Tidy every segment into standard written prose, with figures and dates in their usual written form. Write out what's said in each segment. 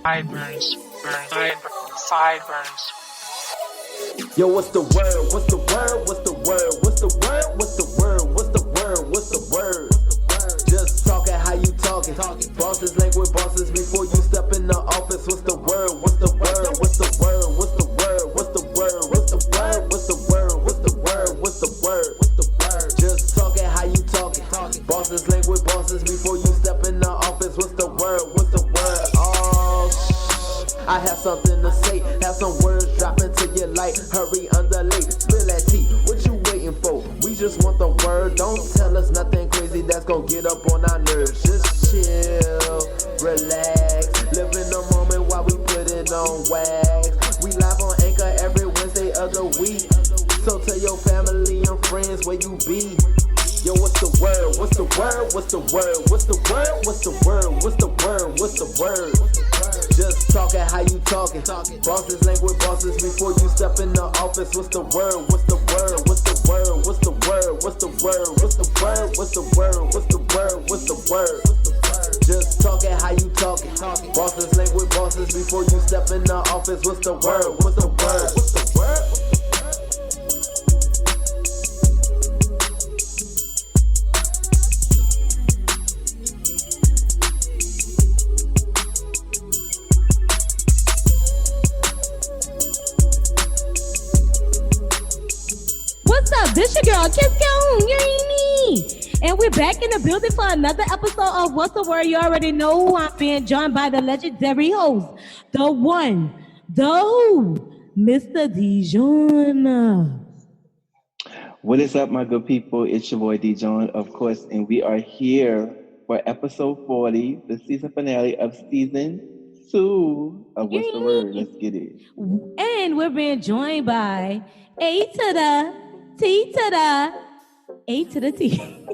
Sideburns, sideburns. Yo, what's the word? What's the word? What's the word? What's the word? What's the word? What's the word? What's the word? Just talking how you talking. Bosses language bosses before you step in the office. What's the word? What's the word? What's the word? What's the word? What's the word? What's the word? What's the word? What's the word? What's the word? What's the word? Just talking how you talking. Bosses language bosses before you step in the office. What's the word? What's the word? Oh, I have something to say. Have some words dropping to your light. Hurry, underlay, spill that tea. What you waiting for? We just want the word. Don't tell us nothing crazy that's gonna get up on our nerves. Just chill, relax, live in the moment while we put it on wax. We live on Anchor every Wednesday of the week. So tell your family and friends where you be. Yo, what's the word? What's the word? What's the word? What's the word? What's the word? What's the word? What's the word? Just talking how you talking. Bosses language bosses before you step in the office. What's the word? What's the word? What's the word? What's the word? What's the word? What's the word? What's the word? What's the word? What's the word? Just talking how you talking. Bosses language bosses before you step in the office. What's the word? What's the word? What's the word? What's up? This your girl, Kiss D.Jon, you ain't me. And we're back in the building for another episode of What's the Word? You already know who I'm being joined by the legendary host, the one, the who, Mr. D.Jon. What is up, my good people? It's your boy D.Jon, of course, and we are here for episode 40, the season finale of season 2 of What's the Word? Let's get it. And we're being joined by A to the T to the A to the T.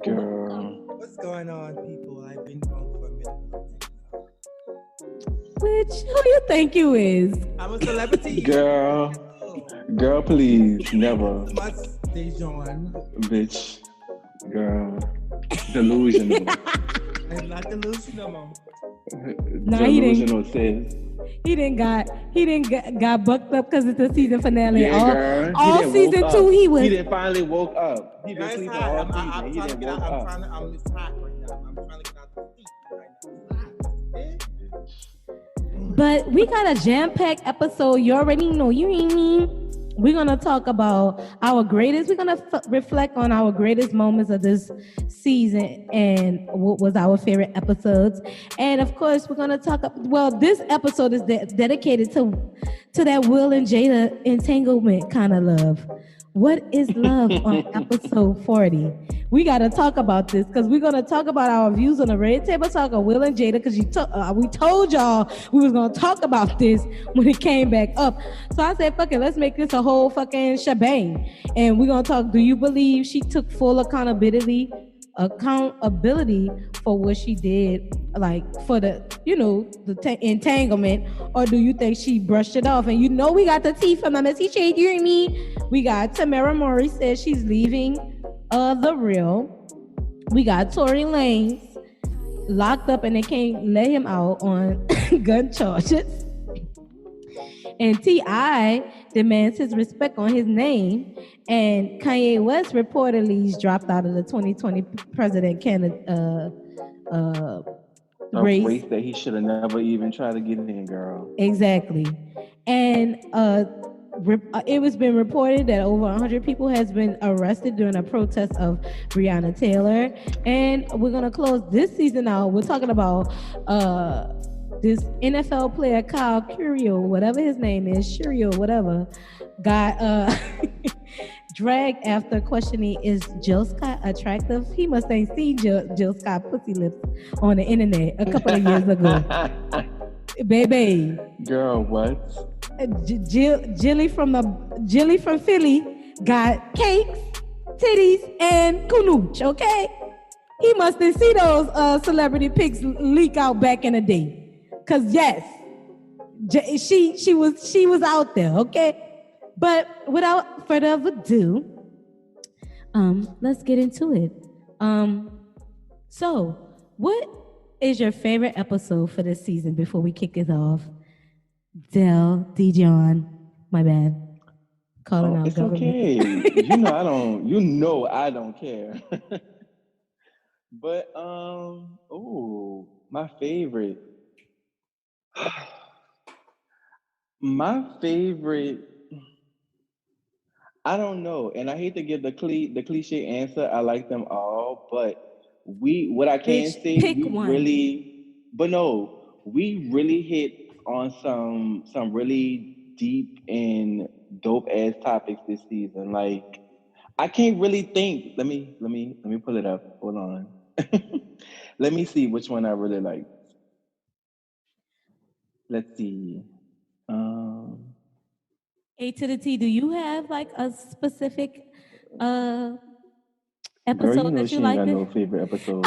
Girl. What's going on, people? I've been gone for a minute. Which, who you think you is? I'm a celebrity. Girl, please, never. Much D.Jon. Bitch, girl, delusional. I'm not delusional. Nah, he Delusional sis. He didn't got bucked up because it's the season finale. Yeah, girl. All season 2, he was. He didn't finally woke up. He been sleeping all season. I'm He trying to didn't get woke out. up. It's hot right now. I'm trying to get out the heat right now. But we got a jam-packed episode. You already know. You ain't me. We're going to talk about our greatest. We're going to reflect on our greatest moments of this season and what was our favorite episodes. And of course, we're going to talk. Well, this episode is dedicated to that Will and Jada entanglement kind of love. What is love on episode 40? We got to talk about this because we're going to talk about our views on the Red Table Talk of Will and Jada because we told y'all we was going to talk about this when it came back up. So I said, fuck it, let's make this a whole fucking shebang. And we're going to talk, do you believe she took full accountability for what she did, like for the entanglement, or do you think she brushed it off? And we got the tea from the Missy Shade, you and me. We got Tamara Murray says she's leaving The Real. We got Tory Lanez locked up and they can't let him out on gun charges. And T.I. demands his respect on his name. And Kanye West reportedly dropped out of the 2020 president candidate race that he should have never even tried to get in, girl. Exactly. And it was been reported that over 100 people has been arrested during a protest of Breonna Taylor. And we're going to close this season out. We're talking about this NFL player, Kyle Curio, whatever his name is, Curio, whatever, got dragged after questioning, is Jill Scott attractive? He must have seen Jill Scott pussy lips on the internet a couple of years ago. Baby. Girl, what? Jilly from Philly got cakes, titties, and cooch, okay? He must have seen those celebrity pics leak out back in the day. Cause yes, she was out there, okay? But without further ado, let's get into it. So what is your favorite episode for this season before we kick it off? D.Jon. My bad. Calling Oh, out it's government. okay. You know I don't. You know I don't care. But oh, my favorite. My favorite. I don't know, and I hate to give the cliche answer. I like them all, but what I can Bitch, say, pick one. but no, we really hit on some really deep and dope ass topics this season. Like I can't really think. Let me pull it up. Hold on. Let me see which one I really like. Let's see. Um, A to the T, do you have like a specific uh Girl, you episode know that you she ain't liked got it? no favorite episode.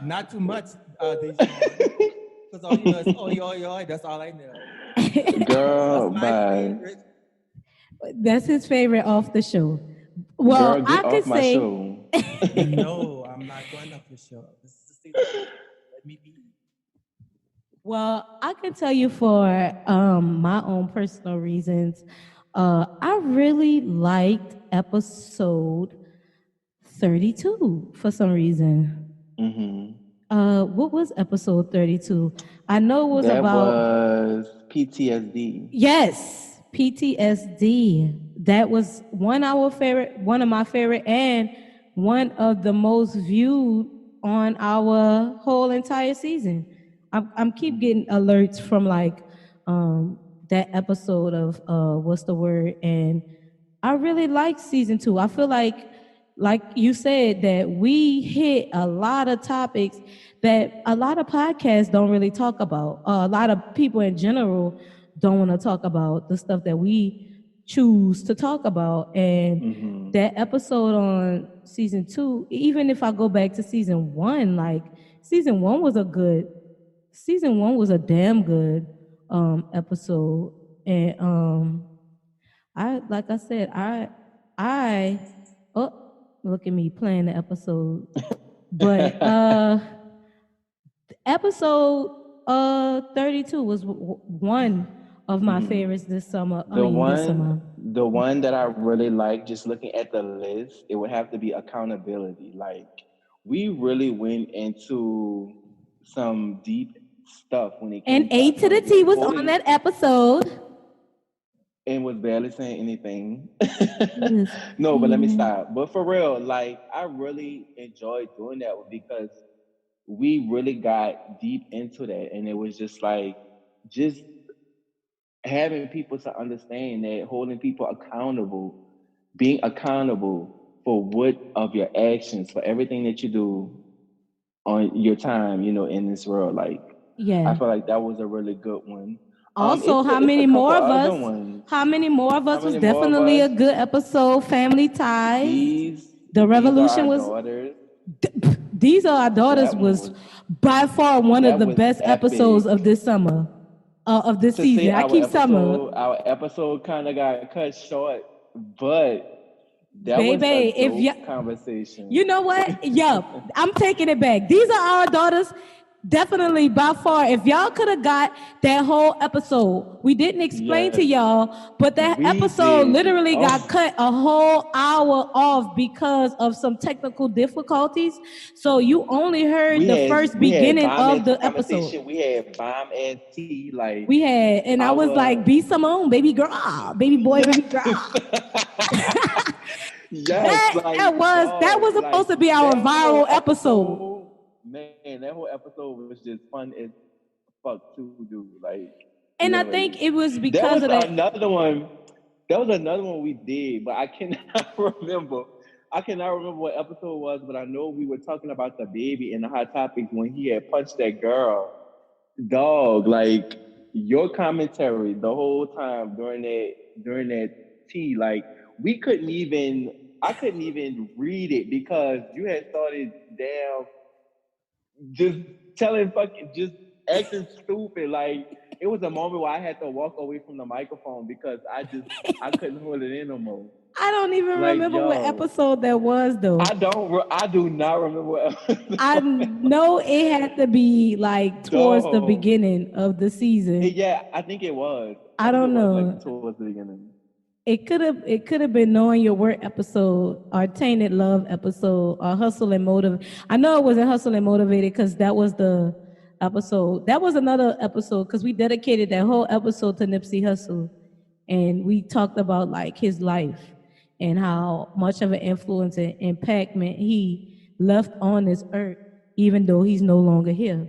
Not too much, Dejan. Because all you know is oi oi oi. That's all I know. That's Girl, my bye. favorite. That's his favorite off the show. Well, Girl, I get could off my say, show. No, I'm not going off the show. This is the season. Let me be. well, I can tell you for my own personal reasons. I really liked episode 32 for some reason. Hmm. What was episode 32? I know it was That about, was PTSD. yes, PTSD. That was one of my favorite, and one of the most viewed on our whole entire season. I'm keep getting alerts from like that episode of what's the word, and I really like season 2. I feel like you said, that we hit a lot of topics that a lot of podcasts don't really talk about. A lot of people in general don't want to talk about the stuff that we choose to talk about. And Hmm. that episode on season 2, even if I go back to season 1, like season 1 was a damn good episode. And like I said, I oh, look at me playing the episode. But episode 32 was one of my Hmm. favorites this summer. I The mean, this one, summer. the one that I really like, just looking at the list, it would have to be accountability. Like we really went into some deep stuff when it And came to A to the T accountability. was on Holding that episode. and was barely saying anything. He was No, but let me being stop. But for real, like I really enjoyed doing that because we really got deep into that, and it was just like just having people to understand that holding people accountable, being accountable for what of your actions, for everything that you do on your time, in this world. Like I yeah. feel like that was a really good one. Also, It's a couple other ones. How was many more of definitely us? a good episode. Family Ties. These The these are Revolution our was daughters. These Are Our Daughters That one was was by far one of that the was best episodes of epic. this summer, of this To say season. I keep summer, our episode kind of got cut short, but that was a baby. If you dope conversation. You know what? Yup, I'm taking it back. These Are Our Daughters. Definitely by far. If y'all could have got that whole episode, we didn't explain to Yes, y'all, but that we episode did. literally got Oh, cut a whole hour off because of some technical difficulties. So you only heard the first we had beginning bomb of ass the episode. conversation. We had bomb ass tea. Like We had, and I was like, our be Simone, baby girl, baby boy, baby girl. yes, like That dog, was like supposed to be our that whole viral episode. episode. Man, that whole episode was just fun as fuck to do. Like And I literally, think it was there because was of that. another one. There was another one we did, but I cannot remember. I cannot remember what episode it was, but I know we were talking about the baby and the hot topics when he had punched that girl. Dog, like your commentary the whole time during that tea, like we couldn't even I couldn't even read it because you had started damn just telling fucking just acting stupid. Like it was a moment where I had to walk away from the microphone because I couldn't hold it in no more. I don't even Like, remember what yo, episode that was though. I do not remember what episode. I know it had to be like towards the Dog. beginning of the season. Yeah, I think it was. I don't it was know. like towards the beginning. It could have been Knowing Your Worth episode, or Tainted Love episode, or Hustle and Motivate. I know it wasn't Hustle and Motivated because that was the episode. That was another episode because we dedicated that whole episode to Nipsey Hussle, and we talked about like his life and how much of an influence and impactment he left on this earth, even though he's no longer here.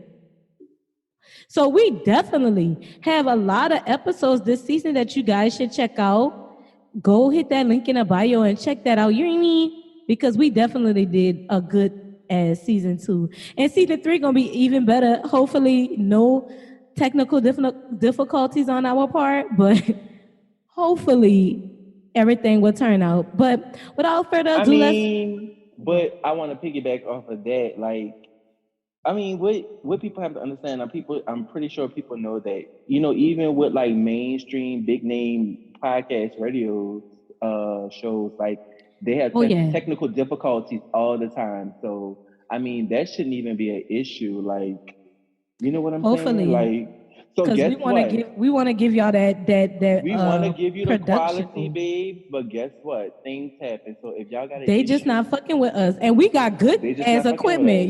So we definitely have a lot of episodes this season that you guys should check out. Go hit that link in the bio and check that out. You know what I mean? Because we definitely did a good as season 2. And season 3 gonna be even better. Hopefully no technical difficulties on our part, but hopefully everything will turn out. But without further I ado, mean, but I want to piggyback off of that. Like, I mean, what people have to understand are I'm pretty sure people know that, even with like mainstream big name podcast radio shows, like they have technical difficulties all the time. So I mean, that shouldn't even be an issue. Like, you know what I'm saying? Like, so because guess we want to give y'all that we want to give you the production. quality, babe. But guess what? Things happen. So if y'all got an they issue, just not fucking with us, and we got good as equipment.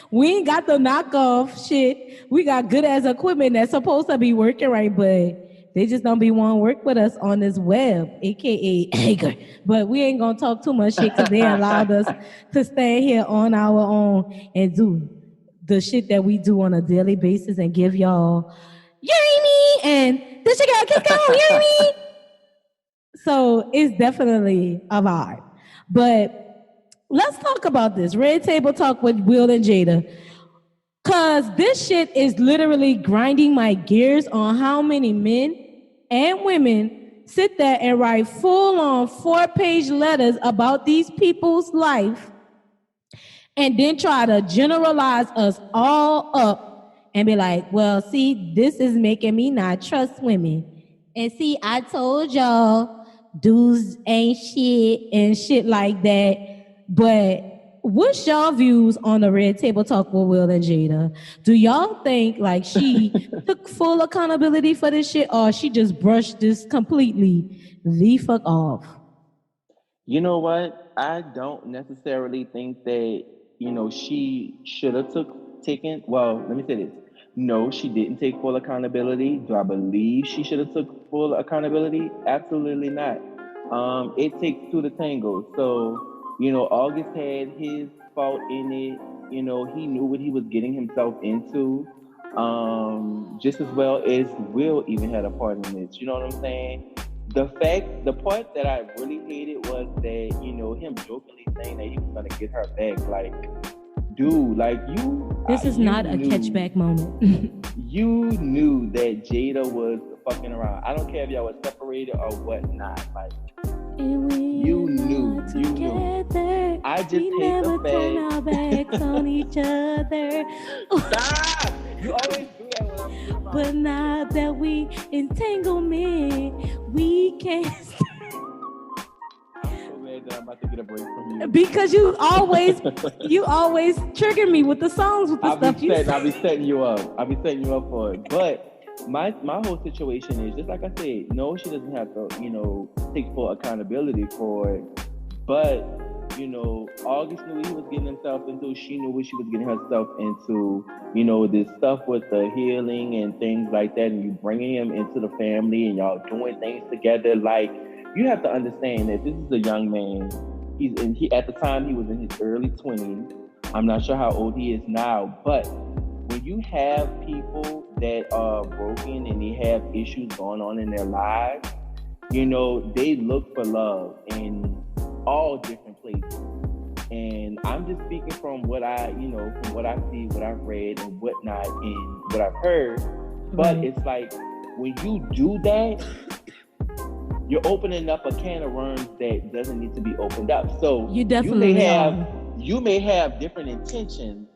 We ain't got the knockoff shit. We got good as equipment that's supposed to be working right, but they just don't be want to work with us on this web, aka Anchor. But we ain't gonna talk too much shit because they allowed us to stay here on our own and do the shit that we do on a daily basis and give y'all, you know me, and this shit got kiss go, you know me. So it's definitely a vibe. But let's talk about this Red Table Talk with Will and Jada. Cause this shit is literally grinding my gears on how many men and women sit there and write full-on 4-page letters about these people's life and then try to generalize us all up and be like, well, see, this is making me not trust women. And see, I told y'all dudes ain't shit and shit like that. But what's y'all views on the Red Table Talk with Will and Jada? Do y'all think like she took full accountability for this shit, or she just brushed this completely the fuck off? You know what? I don't necessarily think that, she should have taken, well, let me say this. No, she didn't take full accountability. Do I believe she should have took full accountability? Absolutely not. It takes two to tango. So, August had his fault in it. He knew what he was getting himself into. Just as well as Will even had a part in this. You know what I'm saying? The part that I really hated was that, him jokingly saying that he was gonna get her back. Like, dude, like This is not a catchback moment. You knew that Jada was fucking around. I don't care if y'all was separated or whatnot. Like, you knew. I just hate the fact. Turn our backs on each other. Stop! You always do that when I'm talking about. But now that we entanglement, we can't. I'm so mad that I'm about to get a break from you. Because you always trigger me with the songs, with the stuff you say. I'll be setting you up. For it. But my whole situation is just like I said. No, she doesn't have to, take full accountability for it. But August knew what he was getting himself into. She knew what she was getting herself into. This stuff with the healing and things like that, and you bringing him into the family and y'all doing things together. Like, you have to understand that this is a young man. He at the time he was in his early 20s. I'm not sure how old he is now, but when you have people that are broken and they have issues going on in their lives, they look for love in all different places. And I'm just speaking from what I see, what I've read and whatnot, and what I've heard. But it's like, when you do that, you're opening up a can of worms that doesn't need to be opened up. So you may have different intentions,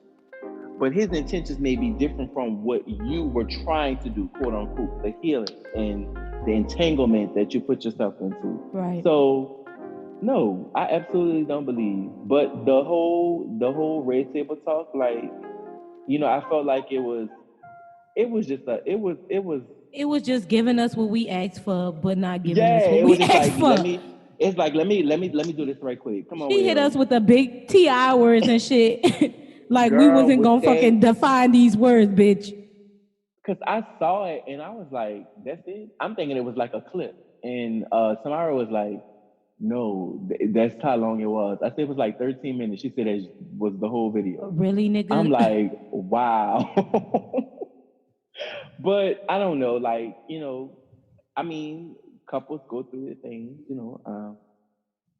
but his intentions may be different from what you were trying to do, quote unquote, the healing and the entanglement that you put yourself into. Right. So No, I absolutely don't believe. But the whole red table talk, like, I felt like it was just it was It was just giving us what we asked for, but not giving yeah, us what it was we just asked like let for. me it's like let me do this right quick. Come on, She hit us Will. with the big TI words and shit. Like we Girl, wasn't with gonna that, fucking define these words, bitch. because I saw it and I was like, that's it. I'm thinking it was like a clip. And Samara was like, no, that's how long it was. I said it was like 13 minutes. She said it was the whole video. Really, I'm nigga? like, wow. But I don't know, like, I mean, couples go through their things,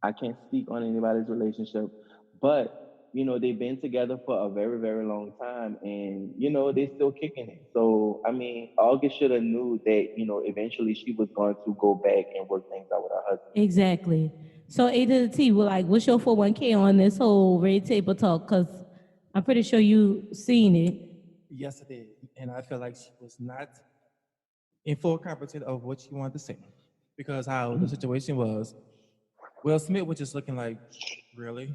I can't speak on anybody's relationship, but they've been together for a very, very long time, and they're still kicking it. So I mean, August should have knew that eventually she was going to go back and work things out with her husband. Exactly. So A to the T, we're like, what's your 401k on this whole red table talk? Cause I'm pretty sure you seen it. Yes, it did. And I feel like she was not in full competent of what she wanted to say. Because how the situation was, Will Smith was just looking like, really?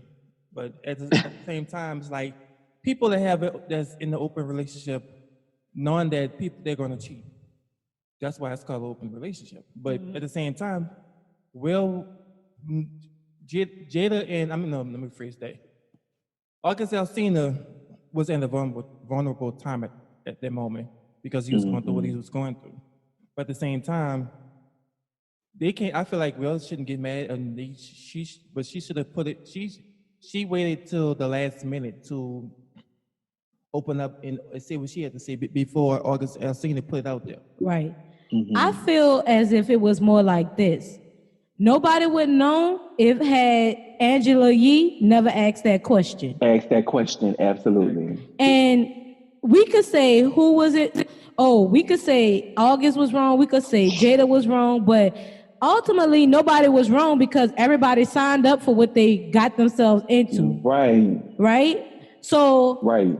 But at the same time, it's like people that have it that's in the open relationship, knowing that people they're gonna cheat. That's why it's called an open relationship. But at the same time, Will mm, Jada and I mean no, let me rephrase that. August Alsina was in a vulnerable time at that moment because he was going through what he Hmm. was going through. But at the same time, they can't. I feel like Will shouldn't get mad, and but she should have put it. She waited till the last minute to open up and say what she had to say before August Alsina put it out there. Right. I Hmm. feel as if it was more like this. Nobody would know if had Angela Yee never asked that question. Ask that question, Exactly. absolutely. And we could say, who was it? Oh, we could say August was wrong. We could say Jada was wrong. But ultimately, nobody was wrong because everybody signed up for what they got themselves into. Right, Right? So right.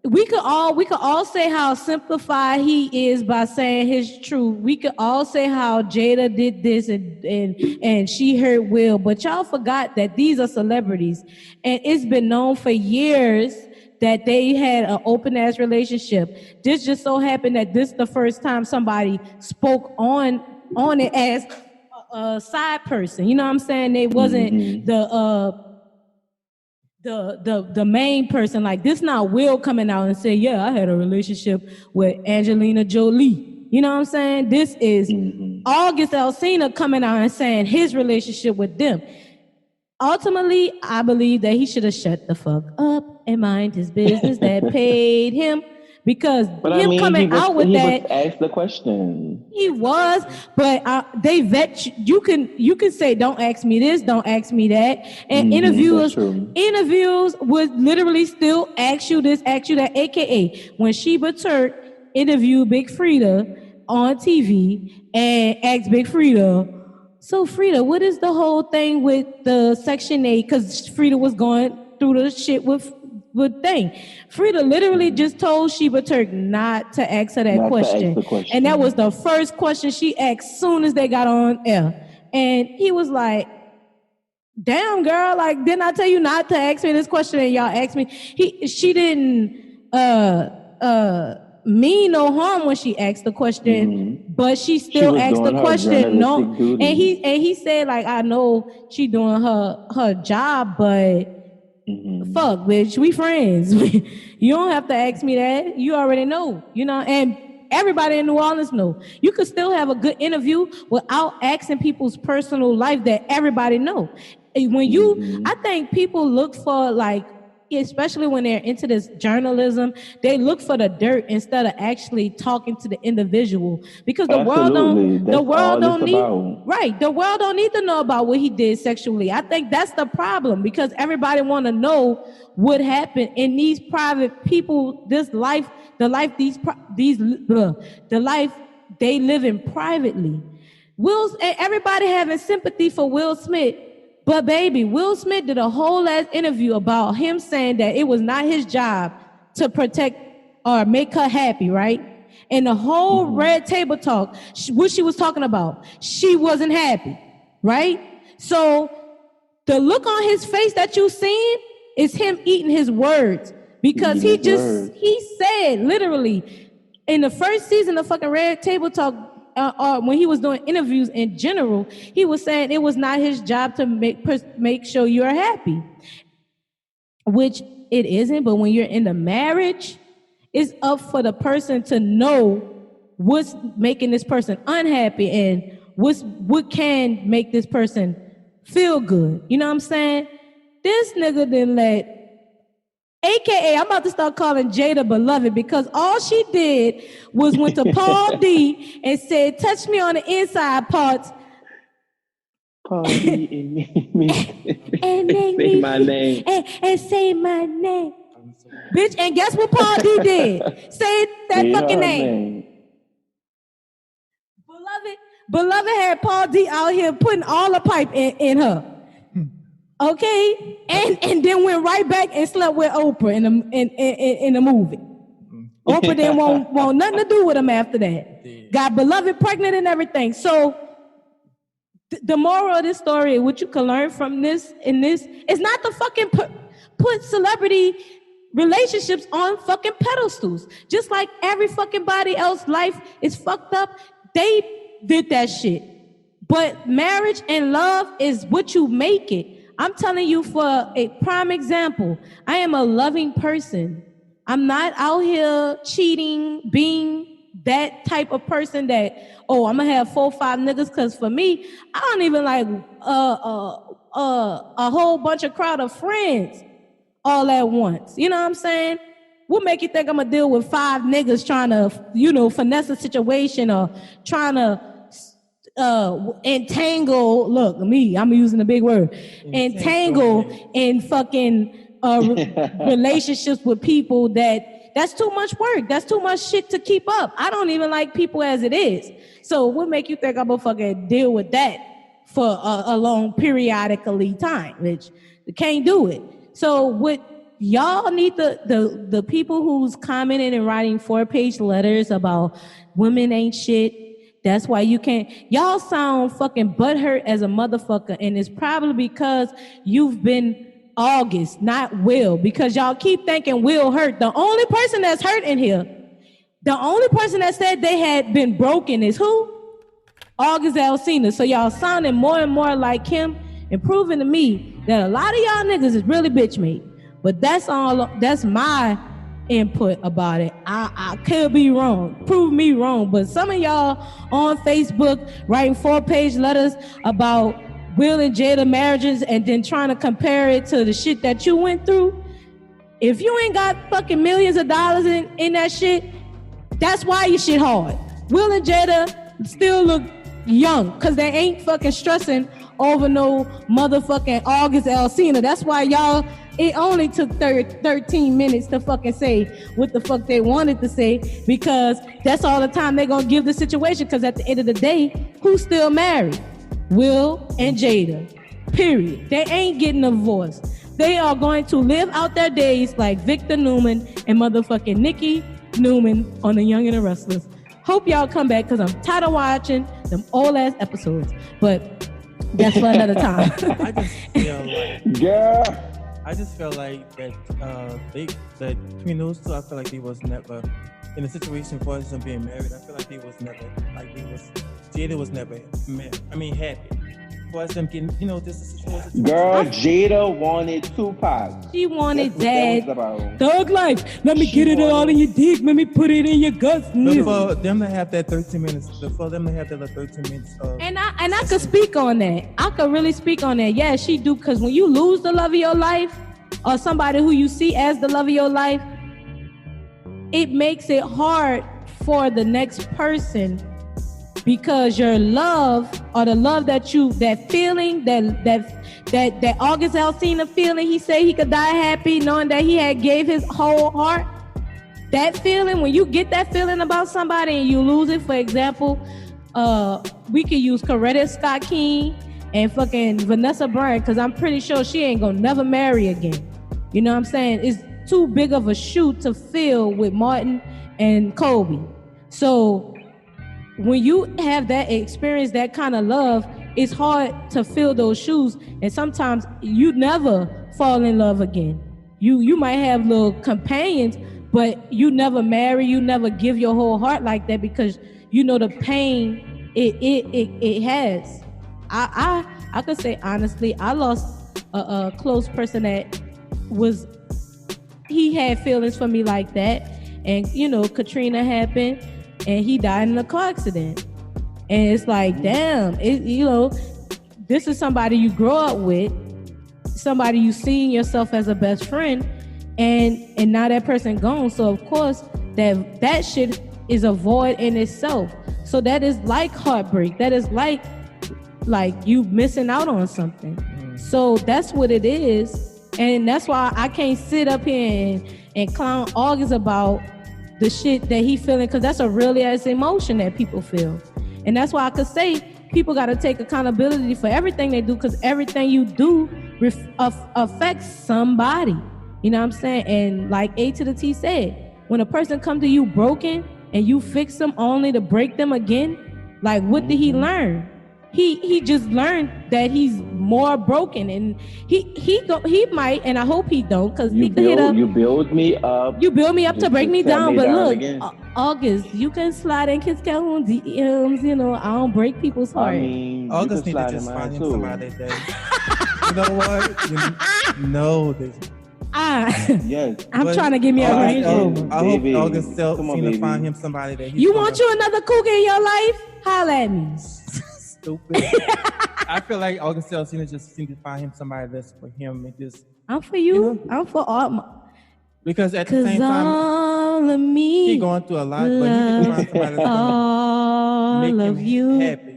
we could all say how simplified he is by saying his truth. We could all say how Jada did this and she hurt Will, but y'all forgot that these are celebrities, and it's been known for years that they had an open ass relationship. This just so happened that this is the first time somebody spoke on it as a side person. You know what I'm saying? They wasn't Hmm. the main person. Like this not Will coming out and say, yeah, I had a relationship with Angelina Jolie. You know what I'm saying? This is Hmm. August Alsina coming out and saying his relationship with them. Ultimately, I believe that he should have shut the fuck up and mind his business that paid him, because But I him mean, coming he was out with he was that, asked the question. he was, but they vet you. You can say, "Don't ask me this, don't ask me that," and That's interviewers true. interviews would literally still ask you this, ask you that. AKA when Sheba Turk interviewed Big Frida on TV and asked Big Frida, "So Frida, what is the whole thing with the Section 8?" Because Frida was going through the shit with thing. Frida literally Mhm. just told Sheba Turk not to ask her that Not to ask question. the And that was question. the first question she asked soon as they got on air. And he was like, damn girl, like didn't I tell you not to ask me this question and y'all asked me? She didn't mean no harm when she asked the question, Hmm. but she She still was asked the doing her question. No, journalistic duty. and he said like, I know she doing her job, but Hmm. fuck, bitch, we friends. You don't have to ask me that. You already know, and everybody in New Orleans know. You could still have a good interview without asking people's personal life that everybody know. I Hmm. think people look for like, especially when they're into this journalism, they look for the dirt instead of actually talking to the individual, because Absolutely. the That's world all it's don't need. about. Right. The world don't need to know about what he did sexually. I think that's the problem, because everybody want to know what happened in these private people, this life, the life the life they live in privately. Everybody having sympathy for Will Smith, but baby, Will Smith did a whole ass interview about him saying that it was not his job to protect or make her happy, right? And the whole Hmm. red table talk, what she was talking about, she wasn't happy, right? So the look on his face that you seen is him eating his words. Because he said literally in the first season of fucking Red Table Talk, when he was doing interviews in general, he was saying it was not his job to make sure you're happy, which it isn't. But when you're in the marriage, it's up for the person to know what's making this person unhappy and what can make this person feel good. You know what I'm saying? This nigga didn't let, AKA, I'm about to start calling Jada beloved, because all she did was went to Paul D and said, touch me on the inside parts. Paul D and say my name. And say my name. Bitch, and guess what Paul D did? Say that fucking name. Beloved had Paul D out here putting all the pipe in her. Okay, and then went right back and slept with Oprah in the movie. Oprah didn't want nothing to do with him after that. Got Beloved pregnant and everything. So the moral of this story, what you can learn from this is not to fucking put celebrity relationships on fucking pedestals. Just like every fucking body else life is fucked up, they did that shit. But marriage and love is what you make it. I'm telling you, for a prime example, I am a loving person. I'm not out here cheating, being that type of person that, I'm gonna have 4 or 5 niggas. Because for me, I don't even like a whole bunch of crowd of friends all at once. You know what I'm saying? What make you think I'm gonna deal with 5 niggas trying to, finesse a situation or trying to entangle, look, me, I'm using a big word, entangle in fucking relationships with people that's too much work. That's too much shit to keep up. I don't even like people as it is. So what make you think I'm gonna fucking deal with that for a long periodically time, which you can't do it. So what y'all need the people who's commenting and writing 4-page letters about women ain't shit. That's why you can't. Y'all sound fucking butthurt as a motherfucker, and it's probably because you've been August, not Will, because y'all keep thinking Will hurt. The only person that's hurt in here, the only person that said they had been broken is who? August Alsina. So y'all sounding more and more like him and proving to me that a lot of y'all niggas is really bitch made. But that's my input about it. I could be wrong. Prove me wrong. But some of y'all on Facebook writing 4-page letters about Will and Jada marriages and then trying to compare it to the shit that you went through. If you ain't got fucking millions of dollars in that shit, that's why you shit hard. Will and Jada still look young because they ain't fucking stressing over no motherfucking August Alsina. That's why y'all, it only took 13 minutes to fucking say what the fuck they wanted to say, because that's all the time they're gonna give the situation, because at the end of the day, who's still married? Will and Jada. Period. They ain't getting a divorce. They are going to live out their days like Victor Newman and motherfucking Nikki Newman on The Young and the Restless. Hope y'all come back, because I'm tired of watching them old ass episodes. But that's for another time. I just feel like, girl. I just feel like that between those two, I feel like they was never in a situation for them being married. I feel like Jada was never happy. For us them getting, this is situation. Girl, Jada wanted Tupac. She wanted that thug life. Let me get it all in your dick. Let me put it in your guts. Before them to have that 13 minutes. And I could speak on that. I could really speak on that. Yeah, she do. Because when you lose the love of your life, or somebody who you see as the love of your life, it makes it hard for the next person, because your love, or the love that feeling, that August Alsina feeling, he said he could die happy knowing that he had gave his whole heart. That feeling, when you get that feeling about somebody and you lose it, for example, we could use Coretta Scott King and fucking Vanessa Bryant, because I'm pretty sure she ain't gonna never marry again. You know what I'm saying? It's too big of a shoe to fill with Martin and Kobe. So when you have that experience, that kind of love, it's hard to fill those shoes, and sometimes you never fall in love again. You might have little companions, but you never marry, you never give your whole heart like that, because you know the pain it has. I could say honestly, I lost a close person that was, he had feelings for me like that, and you know, Katrina happened, and he died in a car accident, and it's like, damn, you know, this is somebody you grow up with, somebody you see yourself as a best friend, and now that person gone. So of course that shit is a void in itself. So that is like heartbreak. That is like you missing out on something. So that's what it is. And that's why I can't sit up here and clown August about the shit that he feeling, because that's a real ass emotion that people feel. And that's why I could say people got to take accountability for everything they do, because everything you do affects somebody. You know what I'm saying? And like A to the T said, when a person come to you broken and you fix them only to break them again, like what did he learn? He just learned that he's more broken, and he might, and I hope he don't, because he could hit up. You build me up. You build me up to break me down. But look, again. August, you can slide in Kiss Calhoun DMs. You know, I don't break people's heart. I mean, August need to just find him somebody that. You know what? No, yes. I'm trying to give me a Range Rover. I hope August still seem to find him somebody that you want you another cougar in your life? Holla at me. Stupid. I feel like August still seem to find him somebody that's for him, and just. I'm for you. I'm for all my. Because at the same time, all of me, he going through a lot, but he need to find somebody that's going to make him happy.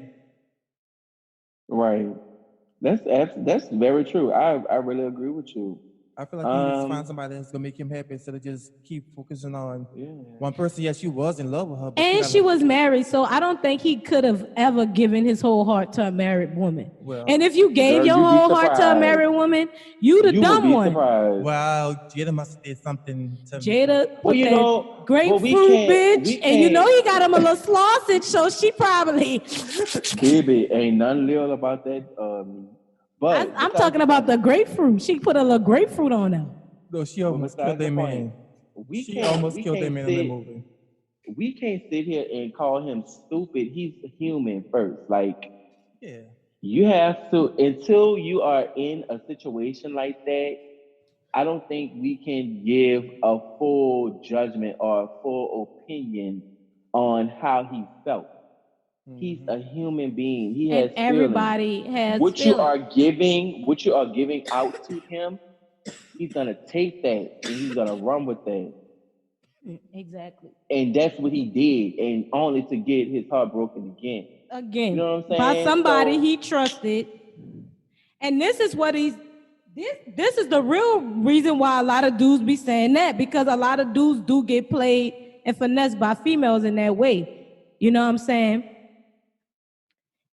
Right. That's very true. I really agree with you. I feel like he needs to find somebody that's gonna make him happy instead of just keep focusing on one person. Yes, you was in love with her, but and she was married, so I don't think he could have ever given his whole heart to a married woman. Well, and if you gave your whole heart to a married woman, you the dumb one. Surprised. Well, Jada must have did something to Jada, well, you know, grapefruit bitch, and you know he got him a little sausage, so she probably. Baby, ain't nothing little about that. But I'm talking about the grapefruit. She put a little grapefruit on him. No, she almost killed their man. She almost killed their man in the movie. We can't sit here and call him stupid. He's a human first. Like, you have to, until you are in a situation like that, I don't think we can give a full judgment or a full opinion on how he felt. He's a human being. He has everybody feelings. has what feelings. what you are giving out to him, he's gonna take that and he's gonna run with that. Exactly. And that's what he did, and only to get his heart broken again. You know what I'm saying? By somebody he trusted. And this is what this is the real reason why a lot of dudes be saying that, because a lot of dudes do get played and finessed by females in that way. You know what I'm saying?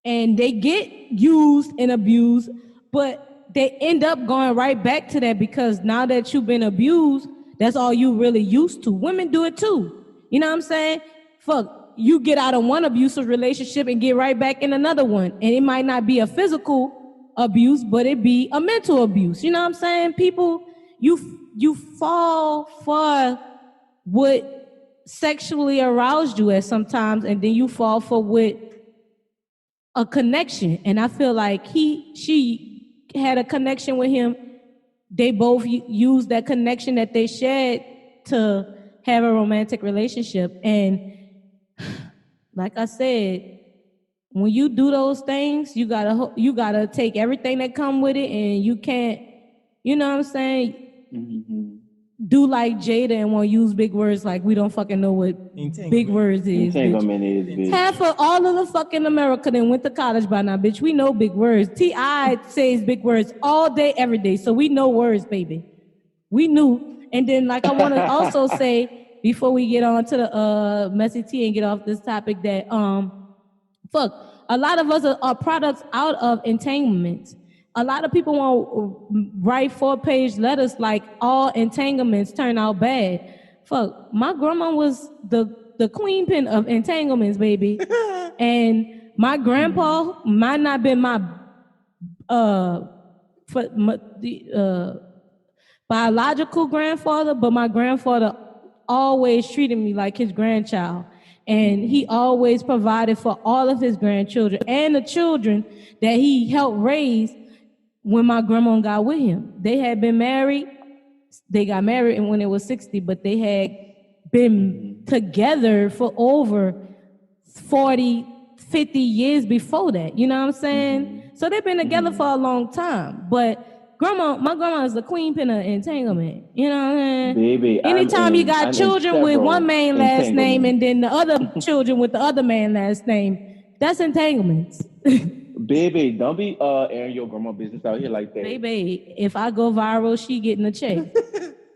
And they get used and abused, but they end up going right back to that, because now that you've been abused, that's all you really used to. Women do it too. You know what I'm saying? Fuck, you get out of one abusive relationship and get right back in another one. And it might not be a physical abuse, but it be a mental abuse. You know what I'm saying? People, you fall for what sexually aroused you at sometimes, and then you fall for what a connection. And I feel like she had a connection with him. They both used that connection that they shared to have a romantic relationship. And like I said, when you do those things, you gotta take everything that come with it, and you can't, you know what I'm saying? Do like Jada and want to use big words like we don't fucking know what big words is. Entanglement is, bitch. Half of all of the fucking America that went to college by now, bitch. We know big words. T.I. says big words all day, every day. So we know words, baby. We knew. And then, like, I want to also say, before we get on to the messy tea and get off this topic, that a lot of us are products out of entanglements. A lot of people want to write 4-page letters like all entanglements turn out bad. Fuck, my grandma was the queen pin of entanglements, baby. And my grandpa might not been my biological grandfather, but my grandfather always treated me like his grandchild. And he always provided for all of his grandchildren and the children that he helped raise when my grandma got with him. They had been married. They got married when they was 60, but they had been together for over 40, 50 years before that. You know what I'm saying? So they've been together for a long time. But my grandma is the queen pin of entanglement. You know what I'm saying? Baby, anytime you got children with one man last name and then the other children with the other man last name, that's entanglements. Baby, don't be airing your grandma business out here like that. Baby, if I go viral, she getting a check.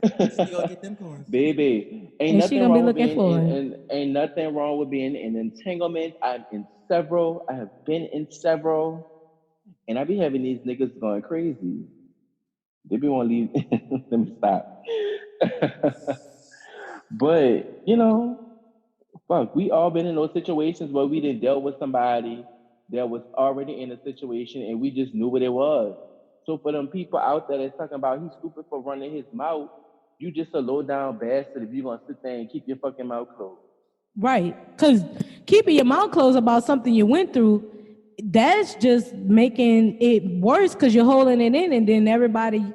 She gonna get them coins. Baby, And she gonna be looking for it. Ain't nothing wrong with being in entanglement. I'm in several. I have been in several, and I be having these niggas going crazy. They be want to leave. Let me stop. But you know, fuck, we all been in those situations where we done dealt with somebody that was already in a situation, and we just knew what it was. So for them people out there that's talking about he's stupid for running his mouth, you just a low down bastard if you're gonna sit there and keep your fucking mouth closed. Right. Because keeping your mouth closed about something you went through, that's just making it worse because you're holding it in, and then everybody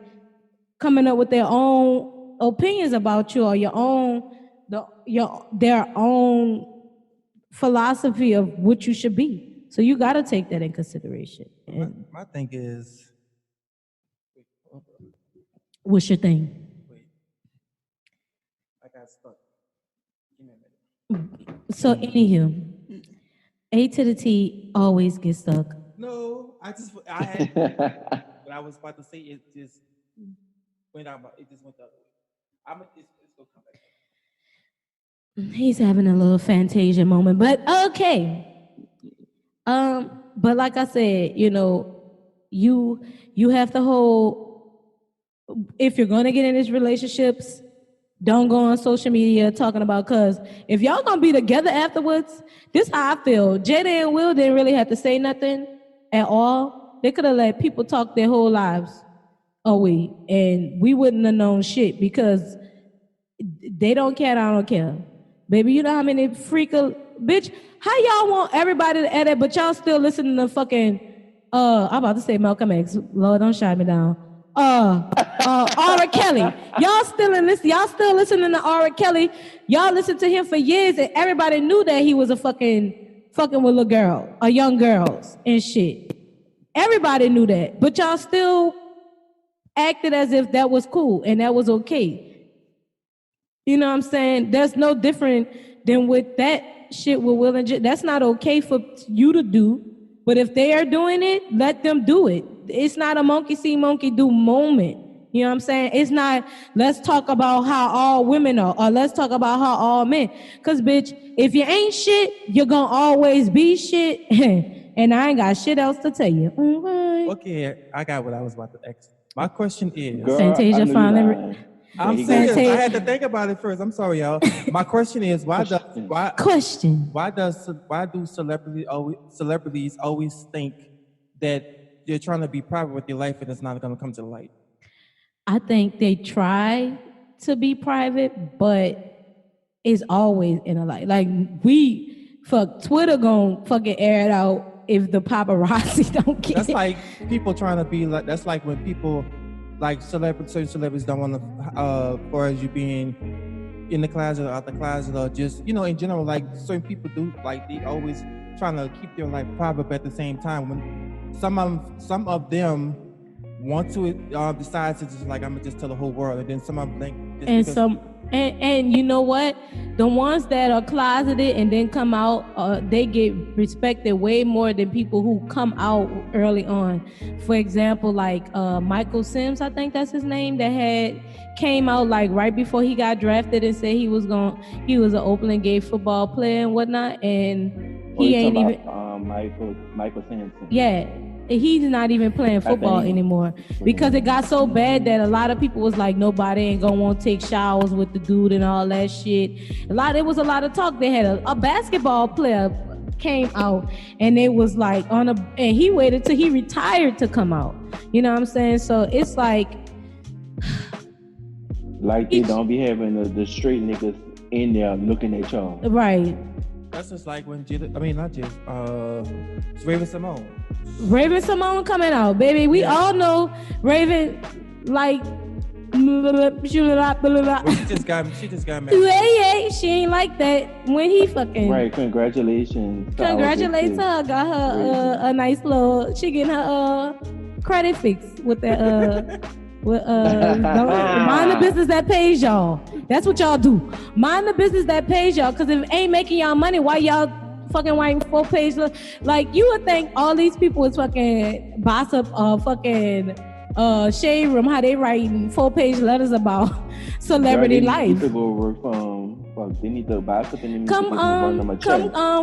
coming up with their own opinions about you or their own philosophy of what you should be. So you got to take that in consideration. My thing is, what's your thing? Wait, I got stuck. Give me a minute. So anywho, A to the T always gets stuck. No, I had what I was about to say. It just went out. It just went the other way. It's gonna come back. He's having a little Fantasia moment, but okay. But like I said, you know, you have to hold. If you're gonna get in these relationships, don't go on social media talking about, cause if y'all gonna be together afterwards, this how I feel. Jada and Will didn't really have to say nothing at all. They could have let people talk their whole lives away, and we wouldn't have known shit because they don't care. I don't care, baby. You know how many bitch? How y'all want everybody to edit, but y'all still listening to fucking I'm about to say Malcolm X. Lord, don't shut me down. R. Kelly. Y'all still listening to R. Kelly. Y'all listened to him for years, and everybody knew that he was a fucking with little girl or young girls and shit. Everybody knew that, but y'all still acted as if that was cool and that was okay. You know what I'm saying? There's no different than with that shit with Will and Jada. That's not okay for you to do. But if they are doing it, let them do it. It's not a monkey see, monkey do moment. You know what I'm saying? It's not, let's talk about how all women are, or let's talk about how all men. Because, bitch, if you ain't shit, you're going to always be shit. And I ain't got shit else to tell you. Mm-hmm. Okay, I got what I was about to ask. My question is... Girl, Fantasia finally... I'm serious. I had to think about it first. I'm sorry, y'all. My question is, why do celebrities always think that you're trying to be private with your life and it's not going to come to light? I think they try to be private, but it's always in a light. Like Twitter gonna fucking air it out if the paparazzi don't get That's it. like people trying to be like. That's like when people. Like certain celebrities don't want to, for as you being in the closet or out the closet or just, you know, in general, like certain people do, like they always trying to keep their life private, but at the same time, when some of them want to decide to just like, I'm gonna just tell the whole world, and then some of them think, and you know what? The ones that are closeted and then come out, they get respected way more than people who come out early on. For example, like Michael Sims, I think that's his name, that came out like right before he got drafted and said he was an openly gay football player and whatnot, and he ain't even Michael Sims. Yeah. He's not even playing football anymore because it got so bad that a lot of people was like, nobody ain't gonna want to take showers with the dude and all that shit. There was a lot of talk. They had a basketball player came out, and it was like and he waited till he retired to come out. You know what I'm saying? So it's like they don't be having the straight niggas in there looking at y'all. Right. That's just like when not Jada, it's Raven Simone. Raven Simone coming out, baby. We all know Raven, like, she just got married. She ain't like that when he fucking. Right, congratulations. Congratulations to her. Got her a nice little. She getting her credit fixed with that mind the business that pays y'all. That's what y'all do. Mind the business that pays y'all. Because if it ain't making y'all money, why y'all fucking writing 4-page? Like, you would think all these people is fucking gossip, fucking shade room, how they writing 4-page letters about celebrity life. They need to go work they need to gossip and come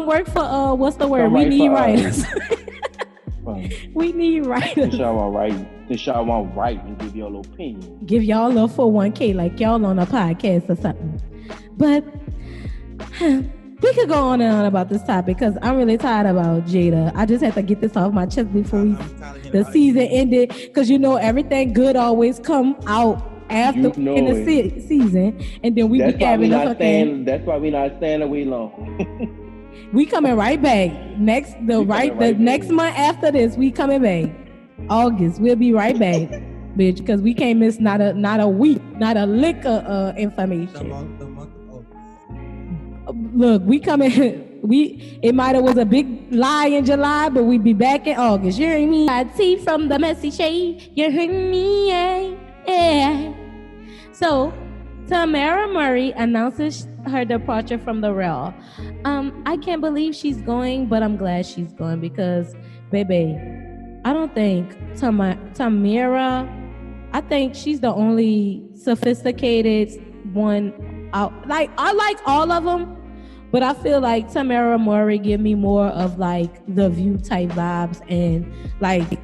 work for what's the word? We need writers. We need writers. Since y'all want write and give y'all opinion. Give y'all a little 401k like y'all on a podcast or something. But we could go on and on about this topic because I'm really tired about Jada. I just had to get this off my chest before the season ended, because everything good always come out after in the season, and then we be having a fucking. That's why we not staying away long. We coming right back next next month after this. We coming back August. We'll be right back, bitch, because we can't miss not a week, not a lick of information. The month of August. Look, we coming. It might have was a big lie in July, but we be back in August. You hear me? I see from the messy shade. You hear me? Yeah. So, Tamara Murray announces her departure from the Real. I can't believe she's going, but I'm glad she's going because, baby, I don't think Tamara. I think she's the only sophisticated one out. Like, I like all of them, but I feel like Tamara Murray give me more of like the View type vibes and like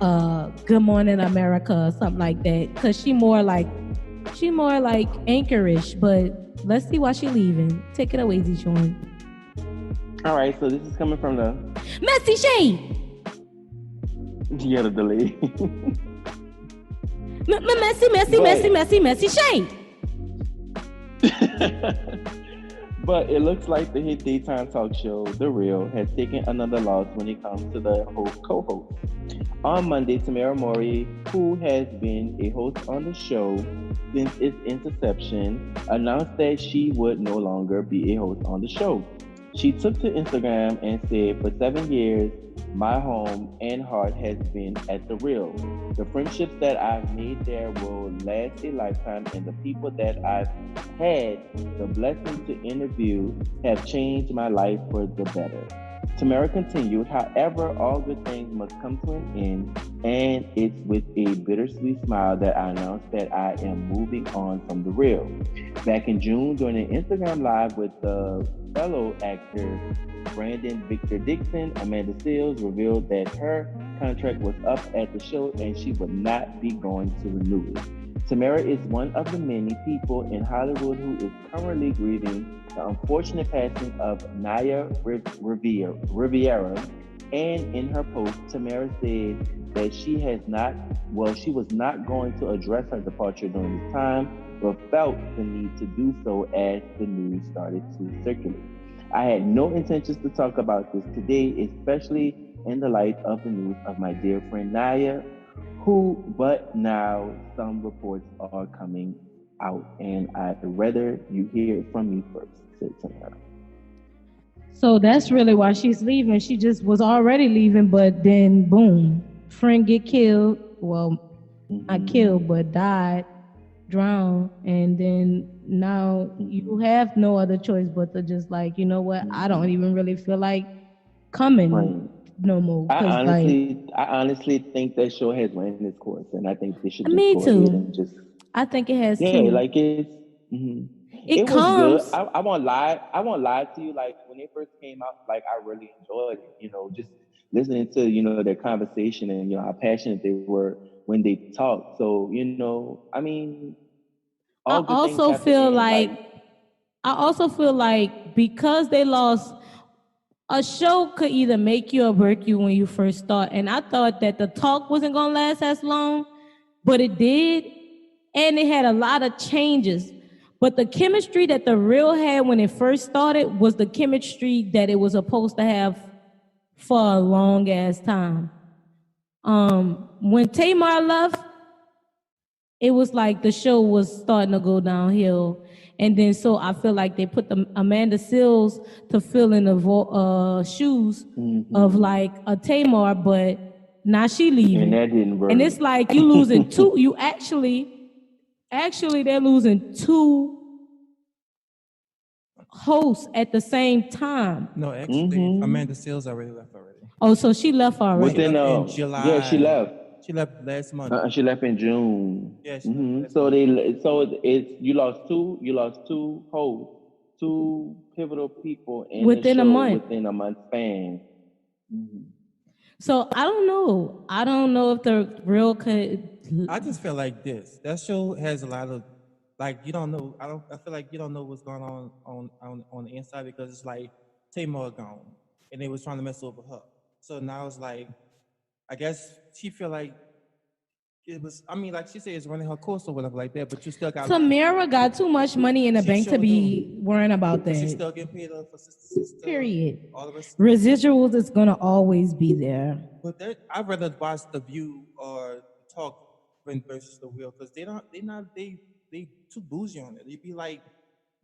Good Morning America or something like that. Cause she more like anchorish, but let's see why she leaving. Take it away, D.Jon. All right, so this is coming from the Messy Shade. Yeah, the delay. Messy Shade. But it looks like the hit daytime talk show, The Real, has taken another loss when it comes to the co-host. On Monday, Tamara Murray, who has been a host on the show since its inception, announced that she would no longer be a host on the show. She took to Instagram and said, "For 7 years, my home and heart has been at The Real. The friendships that I've made there will last a lifetime, and the people that I've had the blessing to interview have changed my life for the better." Tamara continued, "However, all good things must come to an end, and it's with a bittersweet smile that I announce that I am moving on from The Real." Back in June, during an Instagram Live with the fellow actor Brandon Victor Dixon, Amanda Seales revealed that her contract was up at the show and she would not be going to renew it. Tamara is one of the many people in Hollywood who is currently grieving the unfortunate passing of Naya Riviera. And in her post, Tamara said that she was not going to address her departure during this time, but felt the need to do so as the news started to circulate. "I had no intentions to talk about this today, especially in the light of the news of my dear friend Naya, but now some reports are coming out, and I'd rather you hear it from me first," said Tamara. So that's really why she's leaving. She just was already leaving, but then boom, friend get killed. Well, not killed, but died, drowned, and then now you have no other choice but to just like, you know what? I don't even really feel like coming no more. I honestly think that show has run its course, and I think they should just me go too. ahead and just. I think it has Yeah, too. like it's. It was good. I won't lie. I won't lie to you. Like when it first came out, like I really enjoyed it. Just listening to their conversation and how passionate they were when they talked. So I mean, I also feel like because they lost a show could either make you or break you when you first start. And I thought that the talk wasn't gonna last as long, but it did, and it had a lot of changes. But the chemistry that the real had when it first started was the chemistry that it was supposed to have for a long ass time. When Tamar left, it was like the show was starting to go downhill. And then so I feel like they put the Amanda Seals to fill in the shoes of like a Tamar, but now she And leaving. that didn't work. And it's like you losing two. You actually they're losing two hosts at the same time. No, actually, Amanda Seals already left already. Oh, so she left already. She Within left in yeah, she July. left. She left last month. She left in June. Yeah, she left last So month. it's you lost two hosts, two pivotal people in the Within a show month. within a month span. So I don't know. I don't know if the real could. I just feel like this. That show has a lot of like you don't know. I feel like you don't know what's going on the inside because it's like Tamar gone and they was trying to mess over her. So now it's like I guess she feel like it was. I mean, like she said, it's running her course or whatever like that. But you still got Tamara got too much money in the She bank to sure be worrying about But she that. still getting paid for sister. Period. All of us. Residuals is gonna always be there. But I'd rather watch the View or Talk versus the Wheel because they too bougie on it. They be like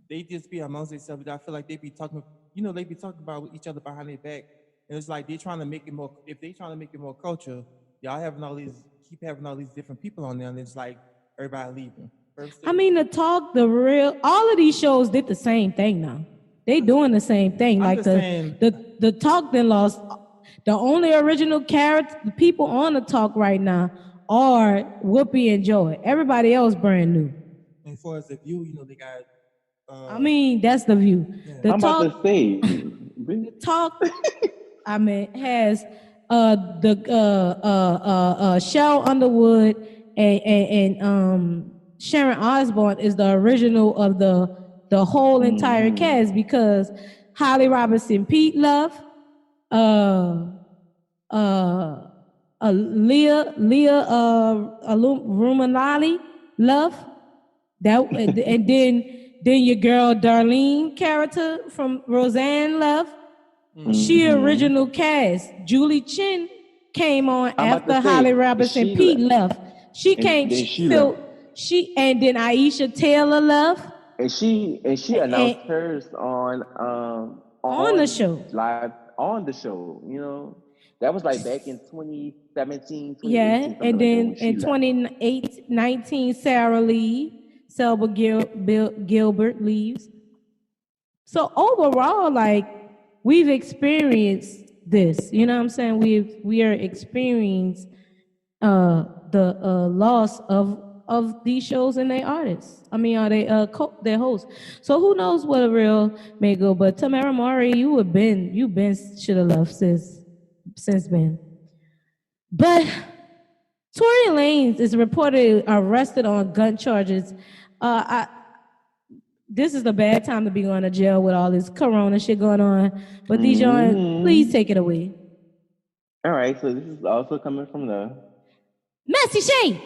they just be amongst themselves. I feel like they be talking. They be talking about each other behind their back, and it's like they trying to make it more. If they trying to make it more culture, y'all keep having all these different people on there, and it's like everybody leaving. I mean, all of these shows did the same thing now. They doing the same thing. I'm Like just saying, the talk then lost. The only original character, the people on the talk right now are Whoopi and Joy. Everybody else brand new. and for as the View, they got. I mean, that's the View. Yeah. The I'm talk, about to say, talk. I mean, has the Cheryl Underwood and Sharon Osbourne is the original of the whole entire cast because Holly Robinson Pete Love, uh, uh, Leah Rumanali Love that and then your girl Darlene character from Roseanne Love. She original cast. Julie Chen came on I'm about after to say, Holly Robinson Pete left. She and came. then She she filled. left. And then Aisha Taylor left And she announced and hers on the show. live on the show. That was like back in 2017, Yeah, 2018, and something like that then when she in left. 2019, Sarah Lee, Selma Gilbert leaves. So overall, like we've experienced this. You know what I'm saying? We are experiencing the loss of these shows and their artists. I mean, are they their hosts? So who knows what a real may go? But Tamara Mari, you should have left since then. But Tory Lanez is reportedly arrested on gun charges. This is the bad time to be going to jail with all this corona shit going on. But D.Jon, please take it away. All right, so this is also coming from the. Messy Shade.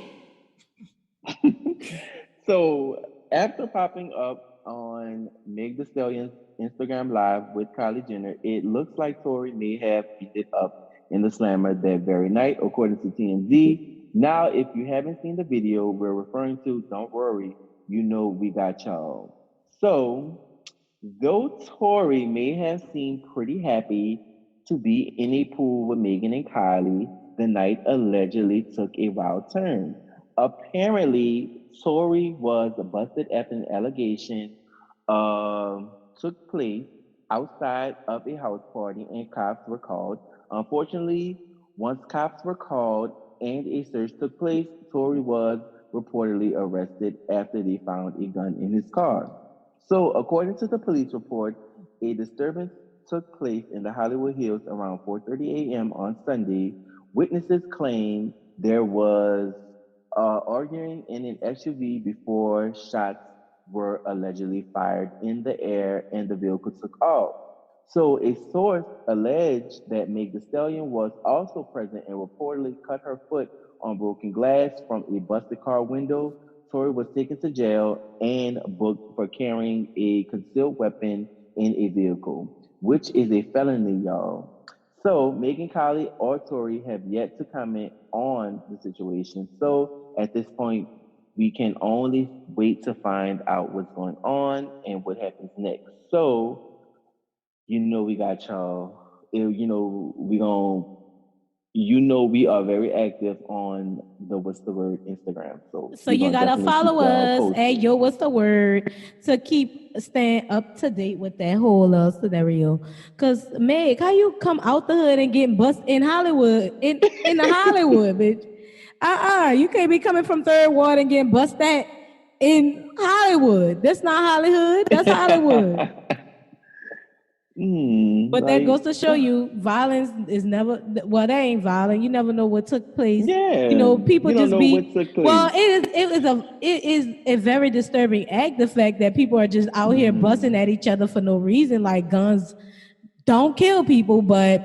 So after popping up on Meg Thee Stallion's Instagram Live with Kylie Jenner, it looks like Tory may have beat it up in the slammer that very night, according to TMZ. Now, if you haven't seen the video we're referring to, don't worry, we got y'all. So, though Tori may have seemed pretty happy to be in a pool with Megan and Kylie, the night allegedly took a wild turn. Apparently, Tori was busted after an allegation took place outside of a house party and cops were called. Unfortunately, once cops were called and a search took place, Tori was reportedly arrested after they found a gun in his car. So, according to the police report, a disturbance took place in the Hollywood Hills around 4:30 a.m. on Sunday. Witnesses claim there was arguing in an SUV before shots were allegedly fired in the air and the vehicle took off. So a source alleged that Meg Thee Stallion was also present and reportedly cut her foot on broken glass from a busted car window. Tory was taken to jail and booked for carrying a concealed weapon in a vehicle, which is a felony, y'all. So Megan Colley or Tory have yet to comment on the situation. So at this point, we can only wait to find out what's going on and what happens next. So we got y'all. We gon' we are very active on the what's the word Instagram. So So we you gonna gotta definitely keep follow y'all us. Hey, posted. yo, what's the word? To keep staying up to date with that whole scenario. Cause Meg, how you come out the hood and getting bust in Hollywood? In the Hollywood, bitch. You can't be coming from Third Ward and getting bust at in Hollywood. That's not Hollywood. That's Hollywood. But that Like goes to show you, violence is never. Well, that ain't violent. You never know what took place. yeah, People you don't just know what be. took Well, place. it is a very disturbing act. The fact that people are just out here busting at each other for no reason, like guns don't kill people, but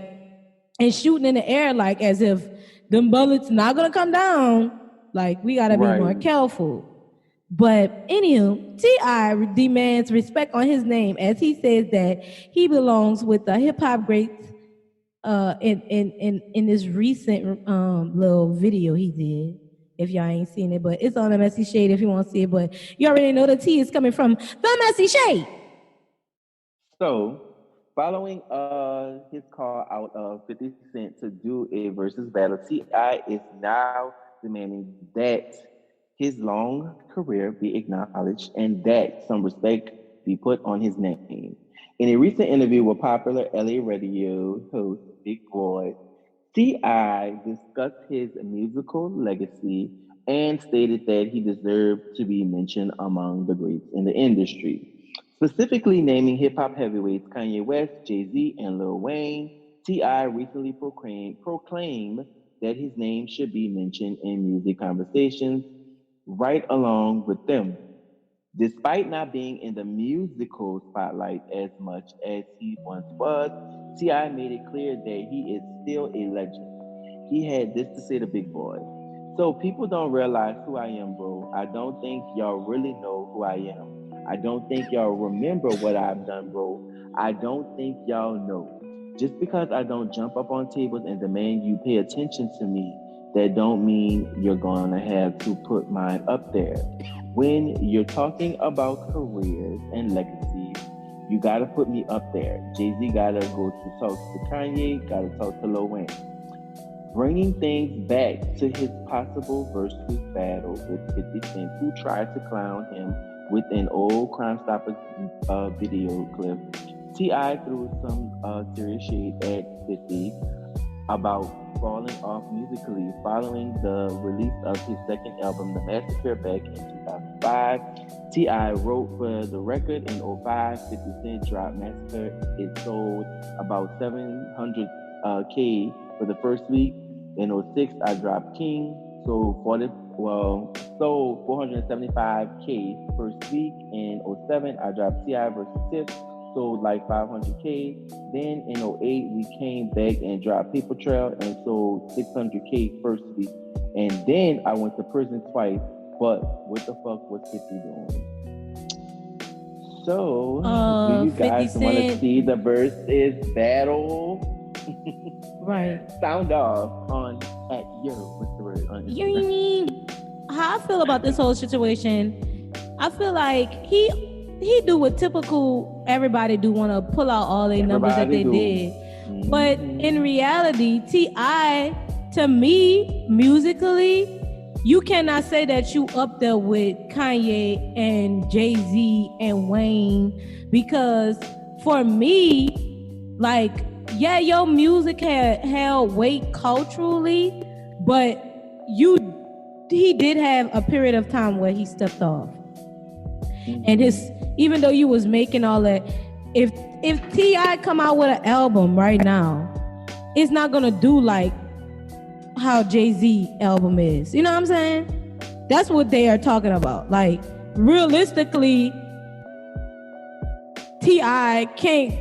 and shooting in the air like as if them bullets not gonna come down. Like we gotta be more Right. careful. But anywho, T.I. demands respect on his name as he says that he belongs with the hip hop greats in this recent little video he did. If y'all ain't seen it, but it's on the Messy Shade if you want to see it. But you already know the T is coming from the Messy Shade. So, following his call out of 50 Cent to do a versus battle, T.I. is now demanding that his long career be acknowledged and that some respect be put on his name. In a recent interview with popular LA radio host Big Boy, T.I. discussed his musical legacy and stated that he deserved to be mentioned among the greats in the industry. Specifically naming hip hop heavyweights Kanye West, Jay Z, and Lil Wayne, T.I. recently proclaimed that his name should be mentioned in music conversations right along with them. Despite not being in the musical spotlight as much as he once was, T.I. made it clear that he is still a legend. He had this to say to Big Boy. So people don't realize who I am, bro. I don't think y'all really know who I am. I don't think y'all remember what I've done, bro. I don't think y'all know. Just because I don't jump up on tables and demand you pay attention to me, that don't mean you're gonna have to put mine up there. When you're talking about careers and legacies, you gotta put me up there. Jay-Z gotta go to talk to Kanye, gotta talk to Lil Wayne. Bringing things back to his possible versus battle with 50 Cent, who tried to clown him with an old Crime Stoppers video clip. T.I. threw some serious shade at 50 about falling off musically following the release of his second album, The Massacre, back in 2005. T.I. wrote for the record in 2005. 50 Cent dropped Massacre. It sold about 700K for the first week. In 2006, I dropped King, sold 475K first week. In 2007, I dropped T.I. versus Tiff, sold like 500K. Then in 2008, we came back and dropped Paper Trail and sold 600K first week. And then I went to prison twice. But what the fuck was 50 doing? So, do you guys want to see the versus battle? Right. Sound off on at what's the word? On Instagram. How I feel about this whole situation, I feel like he do what typical everybody do, want to pull out all their numbers that they did. Mm-hmm. But in reality, T.I., to me, musically, you cannot say that you up there with Kanye and Jay-Z and Wayne, because for me, like, yeah, your music had held weight culturally, but he did have a period of time where he stepped off. Mm-hmm. And even though you was making all that, if T.I. come out with an album right now, it's not gonna do like how Jay-Z album is. You know what I'm saying? That's what they are talking about. Like, realistically, T.I. can't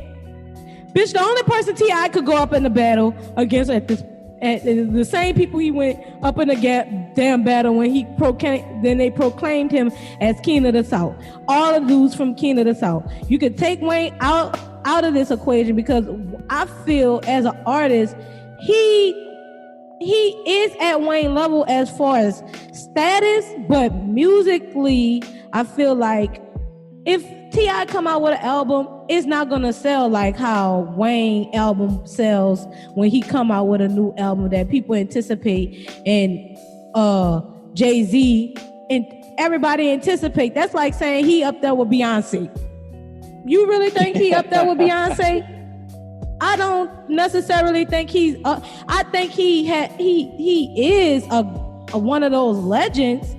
Bitch, the only person T.I. could go up in the battle against at the same people he went up in the damn battle when they proclaimed him as King of the South. All the dudes from King of the South. You could take Wayne out of this equation because I feel as an artist, he is at Wayne level as far as status, but musically, I feel like if T.I. come out with an album, it's not gonna sell like how Wayne album sells when he come out with a new album that people anticipate and Jay-Z and everybody anticipate. That's like saying he up there with Beyonce. You really think he up there with Beyonce? I don't necessarily think he's. I think he is a one of those legends,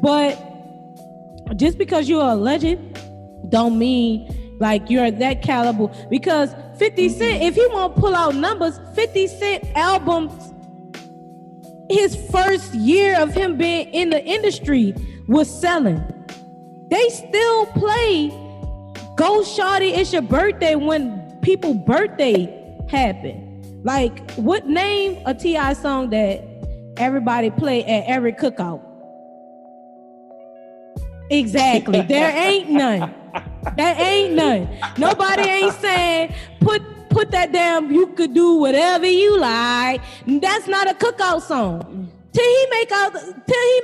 but just because you're a legend, don't mean like you're that caliber. Because 50 Cent, if he won't pull out numbers, 50 Cent albums, his first year of him being in the industry was selling. They still play Go Shawty, It's Your Birthday when people birthday happen. Like, what name a T.I. song that everybody play at every cookout? Exactly. There ain't none. There ain't none. Nobody ain't saying put that damn you could do whatever you like. That's not a cookout song. Till he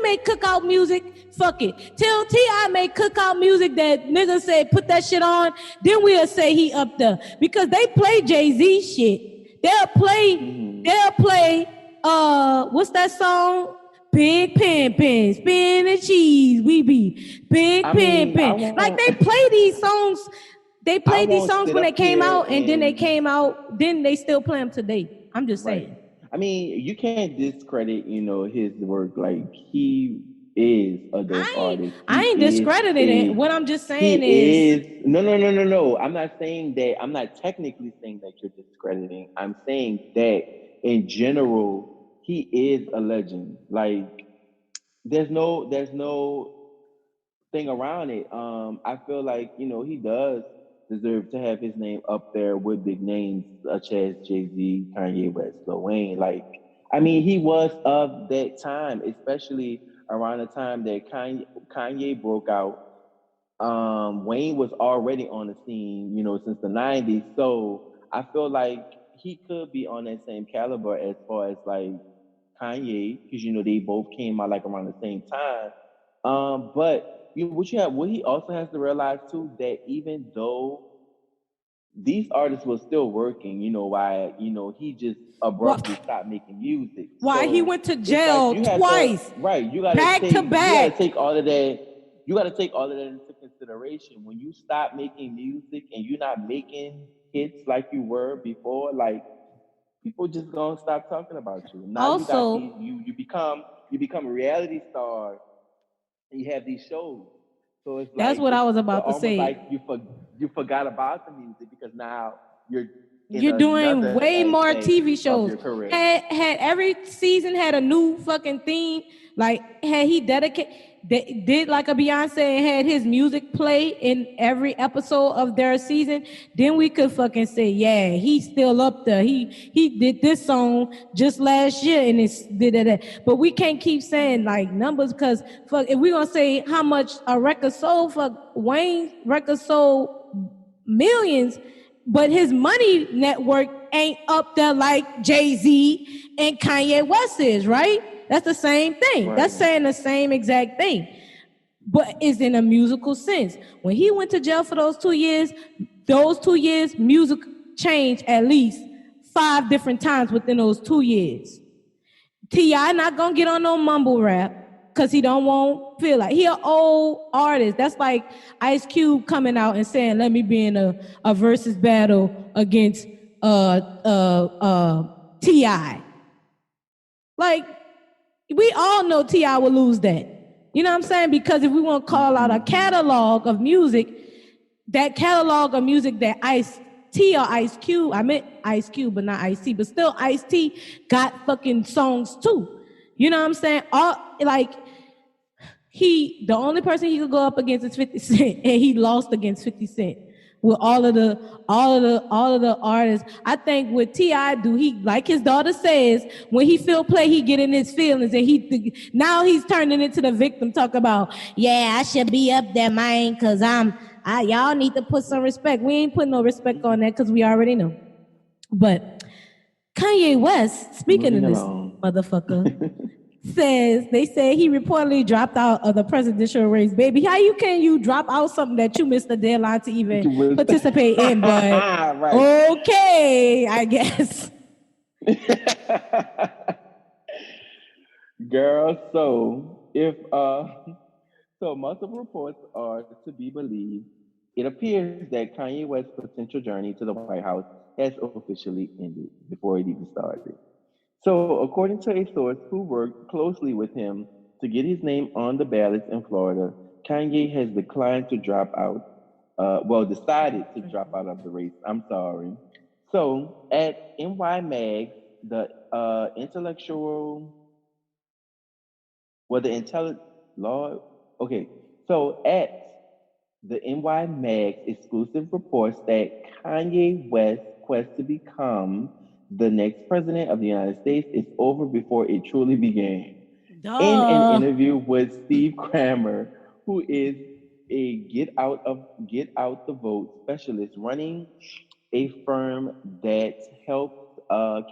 make cookout music, fuck it. Till T.I. make cookout music that niggas say put that shit on, then we'll say he up there. Because they play Jay-Z shit. They'll play what's that song? Big pen, spin and cheese, we be big pen. Like they play these songs. They played these songs when they came out, and then they came out. Then they still play them today. I'm just saying. I mean, you can't discredit, his work. Like he is a dope artist. I ain't discrediting it. What I'm just saying is no. I'm not saying that. I'm not technically saying that you're discrediting. I'm saying that in general, he is a legend. Like there's no thing around it. I feel like he does deserve to have his name up there with big names such as Jay-Z, Kanye West, Lil Wayne. Like, I mean, he was of that time, especially around the time that Kanye broke out. Wayne was already on the scene, since the 90s. So I feel like he could be on that same caliber as far as like Kanye, because they both came out like around the same time. But what he also has to realize too, that even though these artists were still working, why he just abruptly stopped making music. Why he went to jail twice? You gotta back to back. You gotta take all of that. You gotta take all of that into consideration when you stop making music and you're not making hits like you were before. Like people just gonna stop talking about you. Now also, you become a reality star. You have these shows, so it's that's what I was about to say. Like you forgot about the music because now you're doing way more TV shows. Had every season had a new fucking theme. Like had he did like a Beyonce and had his music play in every episode of their season, then we could fucking say, yeah, he's still up there. He did this song just last year and it's did that. But we can't keep saying like numbers because fuck if we're gonna say how much a record sold, fuck Wayne's record sold millions, but his money network ain't up there like Jay-Z and Kanye West is, right? That's the same thing. Right. That's saying the same exact thing. But it's in a musical sense. When he went to jail for those 2 years, music changed at least 5 different times within those 2 years. T.I. not gonna get on no mumble rap because he don't want feel like he an old artist. That's like Ice Cube coming out and saying, let me be in a versus battle against T.I. Like, we all know T.I. will lose that. You know what I'm saying? Because if we want to call out a catalog of music, that catalog of music that Ice-T or Ice Cube, I meant Ice Cube, but not Ice-T, but still Ice-T got fucking songs too. You know what I'm saying? The only person he could go up against is 50 Cent, and he lost against 50 Cent. with all of the artists. I think what T.I. do, he, like his daughter says, when he feel play, he get in his feelings, and now he's turning into the victim. Talk about, yeah, I should be up there, man, cause y'all need to put some respect. We ain't putting no respect on that because we already know. But Kanye West, speaking of Moving this along. motherfucker, they say he reportedly dropped out of the presidential race. Baby, how can you drop out something that you missed the deadline to even participate in? But Right. okay, I guess. Girl, so multiple reports are to be believed. It appears that Kanye West's potential journey to the White House has officially ended before it even started. So, according to a source who worked closely with him to get his name on the ballots in Florida, Kanye has declined to drop out. Decided to drop out of the race. I'm sorry. So, at NY Mag, the intellectual the intelligent law. Okay, so at the NY Mag exclusive reports that Kanye West's quest to become the next president of the United States is over before it truly began. In an Duh. interview with Steve Kramer, who is a get out the vote specialist running a firm that helps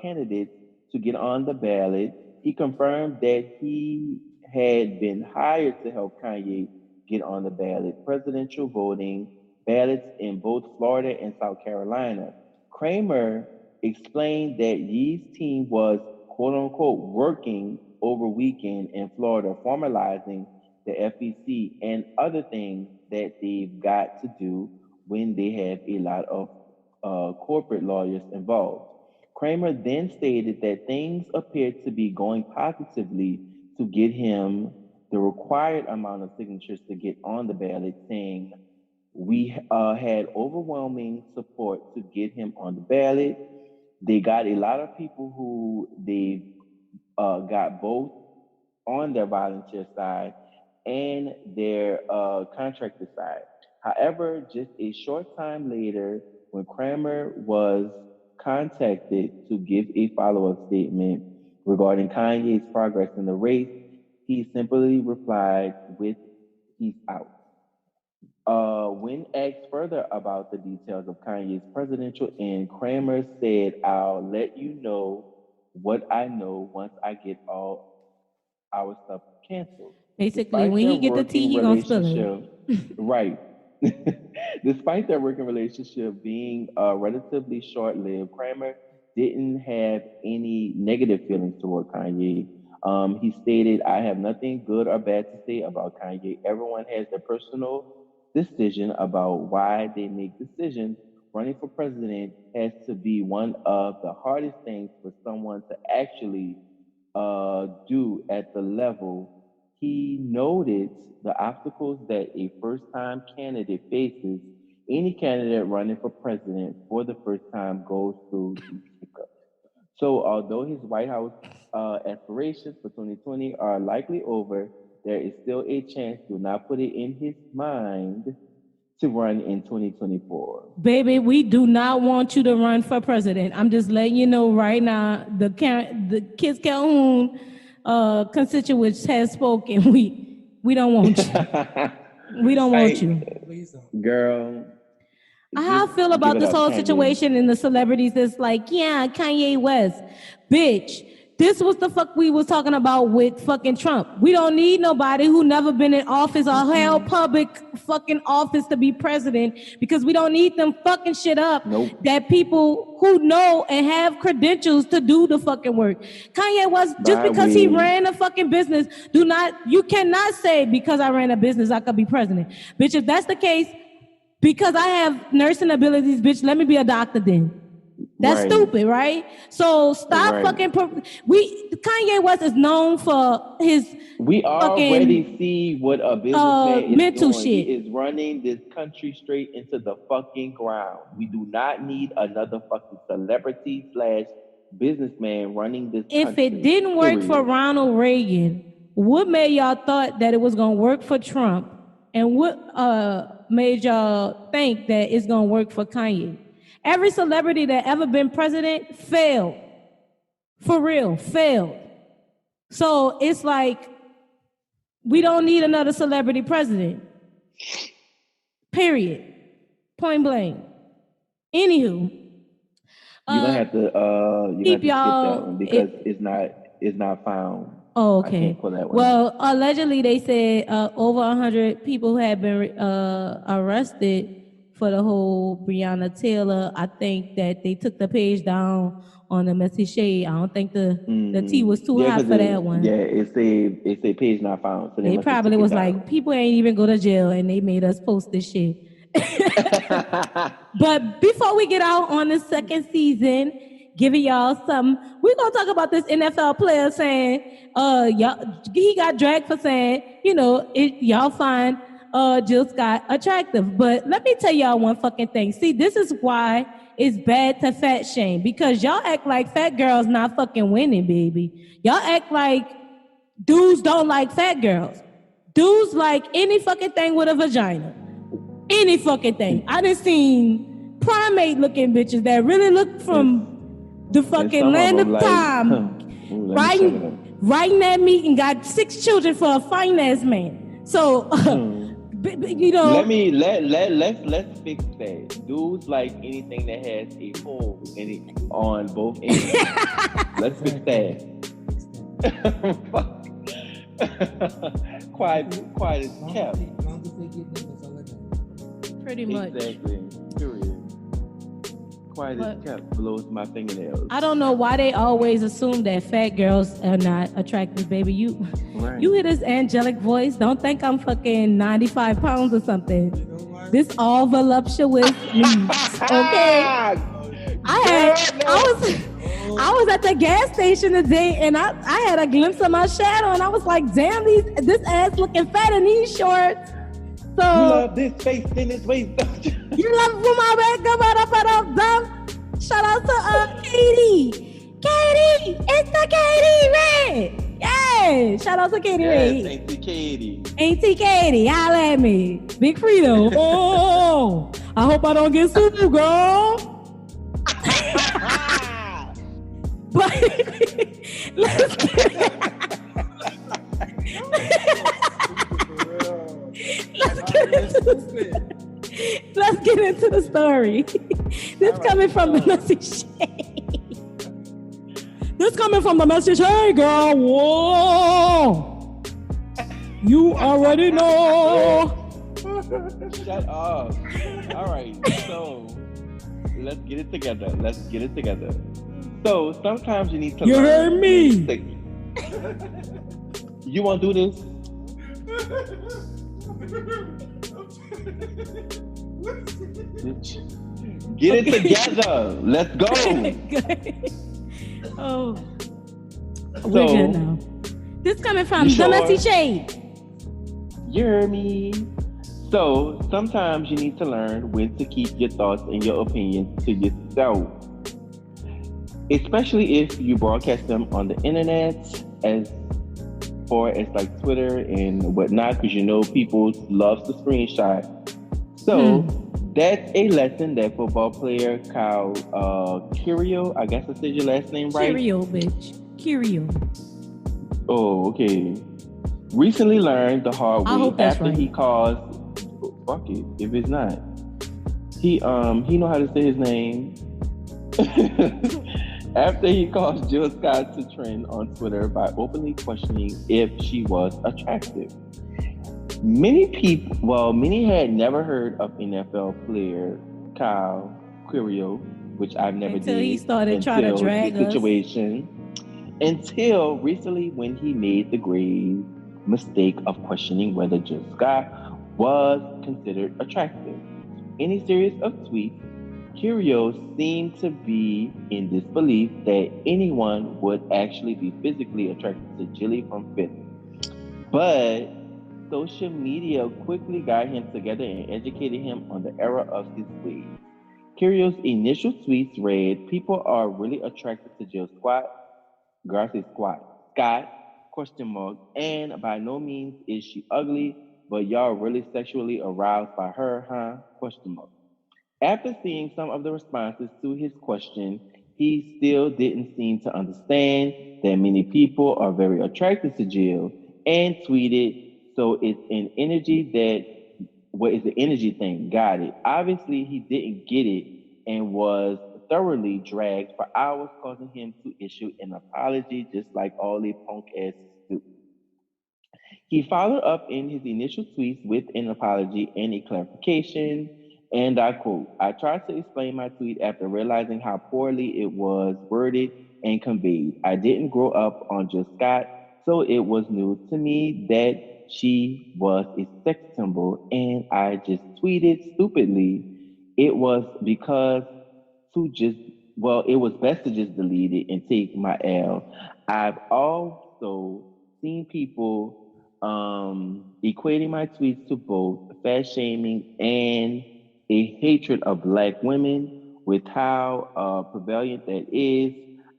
candidates to get on the ballot. He confirmed that he had been hired to help Kanye get on the ballot, presidential voting ballots in both Florida and South Carolina. Kramer explained that Yee's team was quote unquote working over weekend in Florida, formalizing the FEC and other things that they've got to do when they have a lot of corporate lawyers involved. Kramer then stated that things appeared to be going positively to get him the required amount of signatures to get on the ballot, saying, we had overwhelming support to get him on the ballot. They got a lot of people who they got both on their volunteer side and their contractor side. However, just a short time later, when Kramer was contacted to give a follow up statement regarding Kanye's progress in the race, he simply replied with, he's out. When asked further about the details of Kanye's presidential end, Kramer said, I'll let you know what I know once I get all our stuff canceled. Basically, Despite when their he get the tea, working he gonna spill it. relationship, right. Despite their working relationship being relatively short lived, Kramer didn't have any negative feelings toward Kanye. He stated, I have nothing good or bad to say about Kanye. Everyone has their personal decision about why they make decisions. Running for president has to be one of the hardest things for someone to actually do at the level. He noted the obstacles that a first time candidate faces. Any candidate running for president for the first time goes through these hiccups. So, although his White House aspirations for 2020 are likely over, there is still a chance to not put it in his mind to run in 2024. Baby, we do not want you to run for president. I'm just letting you know right now. The Kiss Calhoun constituents has spoken. We don't want you. We don't want you. Please don't. Girl, How I feel about this whole situation and the celebrities that's like, yeah, Kanye West. Bitch, this was the fuck we was talking about with fucking Trump. We don't need nobody who never been in office or held public fucking office to be president, because we don't need them fucking shit up. Nope. That people who know and have credentials to do the fucking work. Kanye West, just because he ran a fucking business, you cannot say because I ran a business I could be president. Bitch, if that's the case, because I have nursing abilities, bitch, let me be a doctor then. That's stupid, right? So stop fucking. Kanye West is known for his. We already see what a businessman is mental doing. shit. He is running this country straight into the fucking ground. We do not need another fucking celebrity slash businessman running this country. If it didn't work for Ronald Reagan, what made y'all thought that it was gonna work for Trump? And what made y'all think that it's gonna work for Kanye. Every celebrity that ever been president failed. For real, failed. So it's like we don't need another celebrity president. Period. Point blank. Anywho, You're gonna have to keep skip that y'all. one because it's not found. Oh, I okay. can't pull that one. Well, allegedly they said over 100 people have been arrested for the whole Breonna Taylor. I think that they took the page down on the Messy Shade. I don't think the T was too high 'cause for that one. Yeah, it say page not found. So They must have probably took it was down. like, people ain't even go to jail, and they made us post this shit. But before we get out on the second season, giving y'all some, we're gonna talk about this NFL player saying, y'all, he got dragged for saying, y'all find Jill Scott attractive. But let me tell y'all one fucking thing. See, this is why it's bad to fat shame, because y'all act like fat girls not fucking winning, baby. Y'all act like dudes don't like fat girls. Dudes like any fucking thing with a vagina. Any fucking thing. I done seen primate looking bitches that really look from the fucking land of time, riding that meat and got 6 children for a fine ass man. So let's fix that. Dudes like anything that has a hole in it on both ends. Let's fix that. quiet as kept. Pretty much. Exactly. Period. Quiet as kept blows my fingernails. I don't know why they always assume that fat girls are not attractive, baby. You hear this angelic voice? Don't think I'm fucking 95 pounds or something. This all voluptuous meat. Okay. I was at the gas station today and I had a glimpse of my shadow and I was like, damn, this ass looking fat in these shorts. So you love this face in this waist, don't you? You love when my red come. Shout out to Katie. Katie, it's the Katie Red. Yeah, shout out to Katie Red. Auntie Katie. Auntie Katie, holla at me. Big Frito. Oh, I hope I don't get sued, girl. But let's get into the story. This coming from the message. This coming from the message. Hey, girl. Whoa. You already know. Shut up. All right. So let's get it together. So sometimes you need to. You heard me. You want to do this? Get it together. Let's go. Oh, we're good now. This coming from the Messy Shade. You heard me. So sometimes you need to learn when to keep your thoughts and your opinions to yourself, especially if you broadcast them on the internet, as far as like Twitter and whatnot, because people love to screenshot. So that's a lesson that football player Kyle Kirio, I guess I said your last name right? Kirio, bitch. Kirio. Oh, okay. Recently learned the hard way after he caused. Fuck it, if it's not. He know how to say his name. After he caused Jill Scott to trend on Twitter by openly questioning if she was attractive. Many had never heard of NFL player Kyle Quirio, which I've never until did. He started trying to drag the situation. Until recently when he made the grave mistake of questioning whether Jill Scott was considered attractive. In a series of tweets, Curio seemed to be in disbelief that anyone would actually be physically attracted to Jilly from Fifth. But social media quickly got him together and educated him on the error of his ways. Curio's initial tweets read, "People are really attracted to Jill Scott, Scott, question mark, and by no means is she ugly, but y'all really sexually aroused by her, huh? Question mark. After seeing some of the responses to his question, he still didn't seem to understand that many people are very attracted to Jill and tweeted, so it's an energy that, what is the energy thing? Got it. Obviously, he didn't get it and was thoroughly dragged for hours, causing him to issue an apology just like all the punk asses do. He followed up in his initial tweets with an apology and a clarification. And I quote, I tried to explain my tweet after realizing how poorly it was worded and conveyed. I didn't grow up on Jill Scott, so it was new to me that she was a sex symbol, and I just tweeted stupidly. It was because to just, well, it was best to just delete it and take my L. I've also seen people equating my tweets to both fat shaming and a hatred of black women. With how prevalent that is,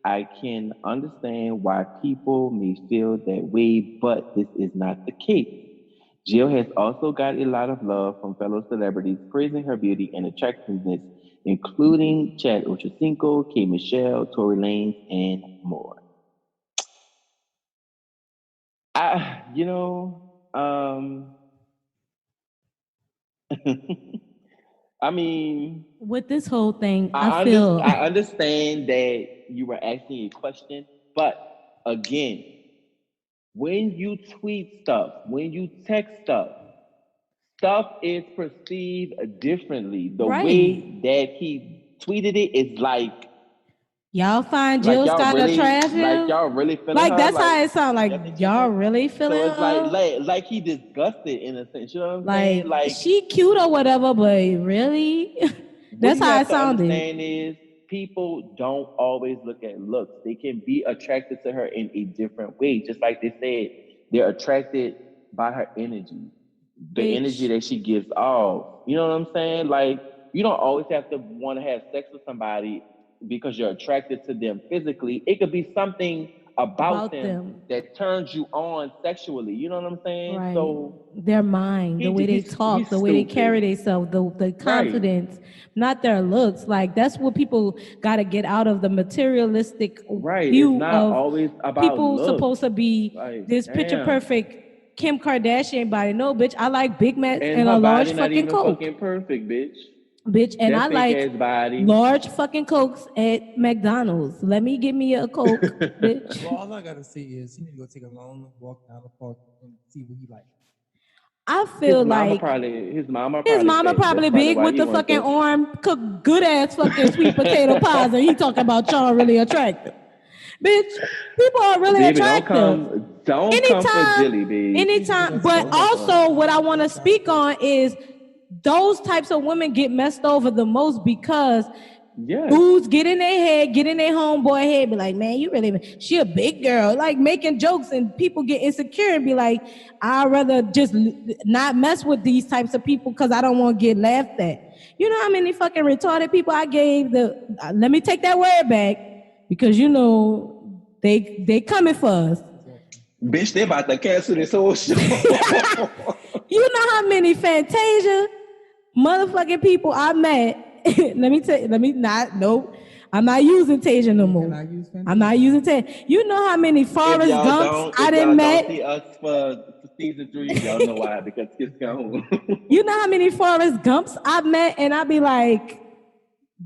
I can understand why people may feel that way, but this is not the case. Jill has also got a lot of love from fellow celebrities praising her beauty and attractiveness, including Chad Ochocinco, K. Michelle, Tory Lanez, and more. You know, I mean, With this whole thing, I feel I understand that you were asking a question, but again, when you tweet stuff, when you text stuff, stuff is perceived differently. The right. way that he tweeted it is Y'all find Jill Scott like attractive? y'all really feeling Like her, that's like how it sounds. Like y'all think she y'all attractive. really So feeling it's her? like he disgusted in a sense. You know what I'm saying? Like Like she cute or whatever, but really, what that's you how have it to sounded. understand is people don't always look at looks. They can be attracted to her in a different way. Just like they said, they're attracted by her energy, the energy Bitch. that she gives off. You know what I'm saying? Like you don't always have to want to have sex with somebody because you're attracted to them physically. It could be something about About them them. that turns you on sexually. You know what I'm saying? Right. So Their mind, the way they talk, he's the way they carry stupid. themselves, the Right. confidence, not their looks. Like that's what people got to get out of the materialistic Right. It's view not of always about people looks. supposed to be Like, this picture damn. perfect Kim Kardashian body. No, bitch, I like Big Macs And and a her large body not fucking even Coke. fucking perfect, bitch. Bitch, and I That fake like ass body. large fucking Cokes at McDonald's. Let me give me a Coke, bitch. Well, all I gotta say is he need to go take a long walk down the park and see what he like. I feel like His mama his probably mama fat. That's probably probably big why with he the want fucking to. arm, cook good ass fucking sweet potato pies, and he talking about y'all really attractive. Bitch, people are really Baby, attractive. don't come for Anytime, Jilly, babe. He need to go anytime. take a But Don't come long for walk her. also, what down I the want to park down speak first. on is those types of women get messed over the most because Yes. dudes get in their head, get in their homeboy head, be like, man, you really, she a big girl, like making jokes, and people get insecure and be like, I'd rather just not mess with these types of people because I don't want to get laughed at. You know how many fucking retarded people I gave the, let me take that word back because you know, they coming for us. Exactly. Bitch, they about to cancel this whole show. You know how many Fantasia motherfucking people I met. Let me not, nope. I'm not using Tasia no You more. cannot use I'm not Fantasia. using Tasia. You know how many Forrest Gumps I If done y'all don't see met? us for season 3, y'all know why, because Kiss gone. You know how many Forrest Gumps I met? And I be like,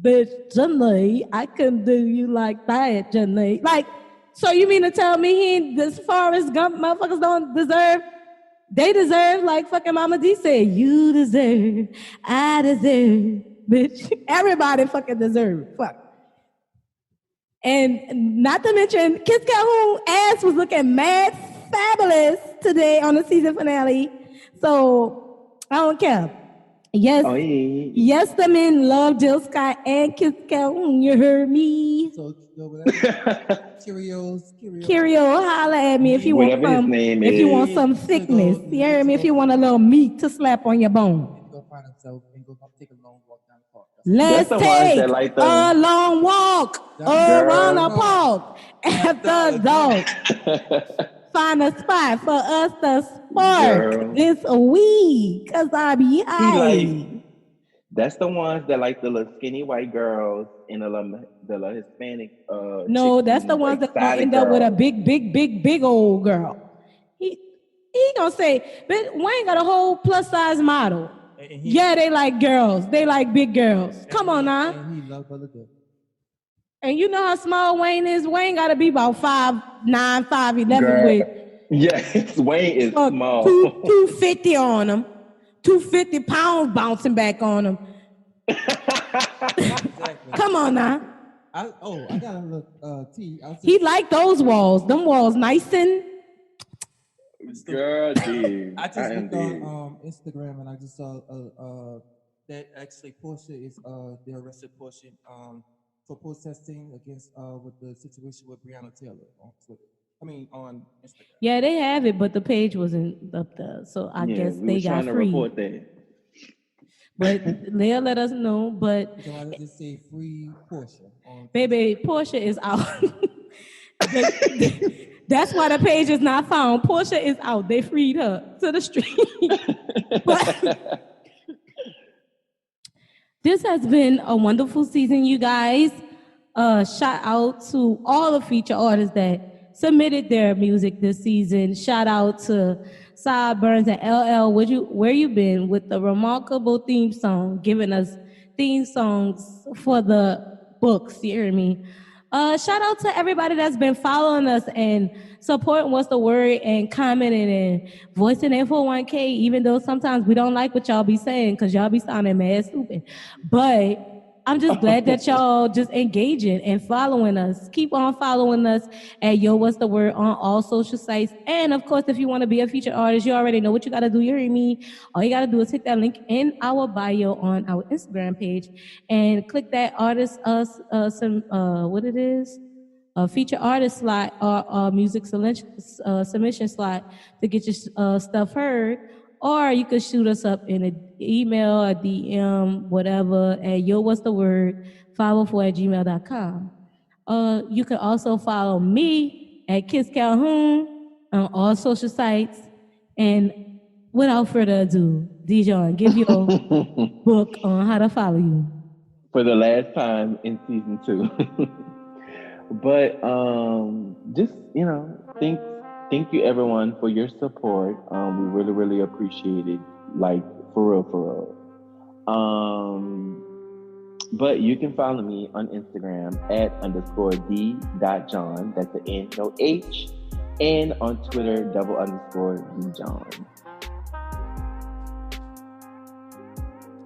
bitch, Janae, I couldn't do you like that, Janae. Like, so you mean to tell me this Forrest Gump motherfuckers don't deserve? They deserve, like fucking Mama D said, you deserve, I deserve, bitch. Everybody fucking deserve. Fuck. And not to mention, Kiss Calhoun ass was looking mad fabulous today on the season finale. So I don't care. Yes, Oh, yeah. yes, the men love Jill Scott and Kiss Calhoun. You heard me. So Cheerios. Curio, holla at me if you want Whatever his some, name if you want is. some thickness. You heard me? If you want a little meat to slap on your He bone. need to go find himself and go take a long walk down the park. That's Let's the ones take that like a them. long walk Down around the Girl. park after dark. find a spot for us to spark Girl. this week. Cause I'm See, like, yay. that's the ones that like the little skinny white girls and the little Hispanic No, that's the chickies, ones like that gonna exotic end up with a girls. big old girl. He gonna say, but Wayne got a whole plus size model. Yeah, they like girls. They like big girls. Come on now. And he loved Bella Dick. And you know how small Wayne is? Wayne gotta be about 5'9", 5'11" Girl, with yes, Wayne is small. 250 on him. 250 pounds bouncing back on him. Exactly. Come on now. I gotta look. T. He like those walls. Them walls nice and. Girl, dude. I just looked on Instagram and I just saw that actually Portia is they arrested Portia for protesting against with the situation with Breonna Taylor on Twitter. On Instagram. Yeah, they have it, but the page wasn't up there, so I guess we they was got trying to free. report that. But they'll let us know. But so I just say free Portia. Baby, Portia is out. That's why the page is not found. Portia is out. They freed her to the street. But this has been a wonderful season, you guys. Shout out to all the feature artists that submitted their music this season. Shout out to Saad Burns and LL. Where you been with the remarkable theme song, giving us theme songs for the books, you hear me? Shout out to everybody that's been following us and supporting What's the Word and commenting and voicing their 401k, even though sometimes we don't like what y'all be saying because y'all be sounding mad stupid. But I'm just glad that y'all just engaging and following us. Keep on following us at Yo What's the Word on all social sites. And of course, if you want to be a featured artist, you already know what you got to do. You hear me? All you got to do is hit that link in our bio on our Instagram page and click that artist what it is? A feature artist slot or music submission slot to get your stuff heard. Or you could shoot us up in an email, a DM, whatever, at yowhat'stheword504@gmail.com. You can also follow me at Kiss Calhoun on all social sites. And without further ado, D.Jon, give your book on how to follow you. For the last time in season 2. But just thank you everyone for your support. We really, really appreciate it. Like for real. But you can follow me on Instagram at _D.Jon. That's the N, no H. And on Twitter, _D.Jon.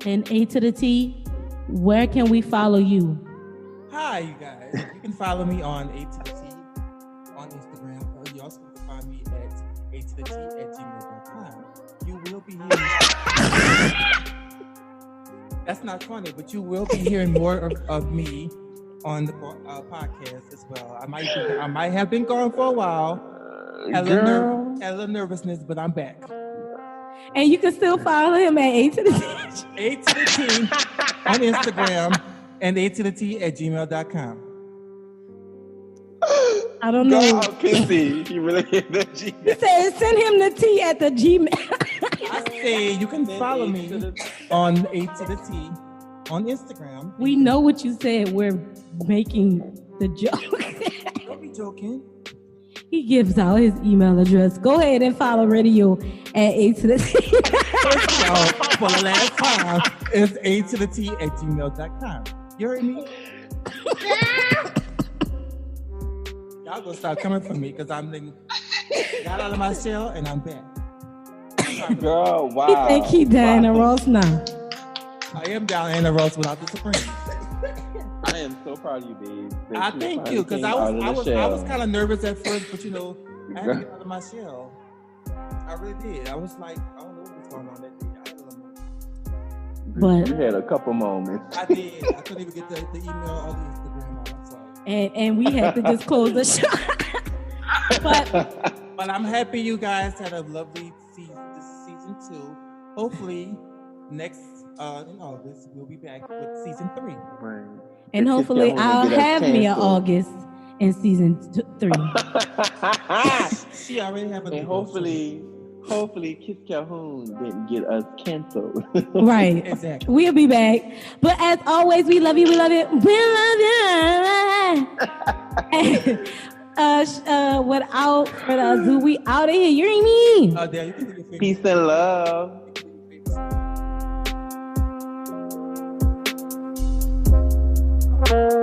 And A to the T, where can we follow you? Hi, you guys. You can follow me on A to the T on Instagram. You also can find me at A to the T @gmail.com. You will be hearing. That's not funny, but you will be hearing more of me on the podcast as well. I might have been gone for a while. Had a little nervousness, but I'm back. And you can still follow him at A to the T. A to the T on Instagram and A to the T @gmail.com. I don't know. God, Kissy, you really hit the G. He said send him the T at the Gmail. I say you can follow me on A to the T on Instagram. We know what you said. We're making the joke. Don't be joking. He gives out his email address. Go ahead and follow radio at A to the T. For the last time, it's A to the T @gmail.com. You heard me? Y'all gonna stop coming for me because I'm got out of my shell and I'm back. Girl, wow. He think he Diana Ross now. I am Diana Ross without the Supreme. I am so proud of you, babe. I thank you because I was kind of nervous at first, but I had to get out of my shell. I really did. I was like, I don't know what was going on that day. I don't know. But you had a couple moments. I did. I couldn't even get the email or the Instagram out. I'm sorry. And we had to just close the show. But I'm happy you guys had a lovely season. This is season 2. Hopefully, next in August we'll be back with season 3. Right. And hopefully I'll have me in August in season 3. She already have a And hopefully Kiss Calhoun didn't get us canceled. Right. Exactly. We'll be back. But as always, we love you. We love you. We love you. Without further ado, we out of here. You hear me? Dale, you can take your finger. Peace and love. You can take your finger.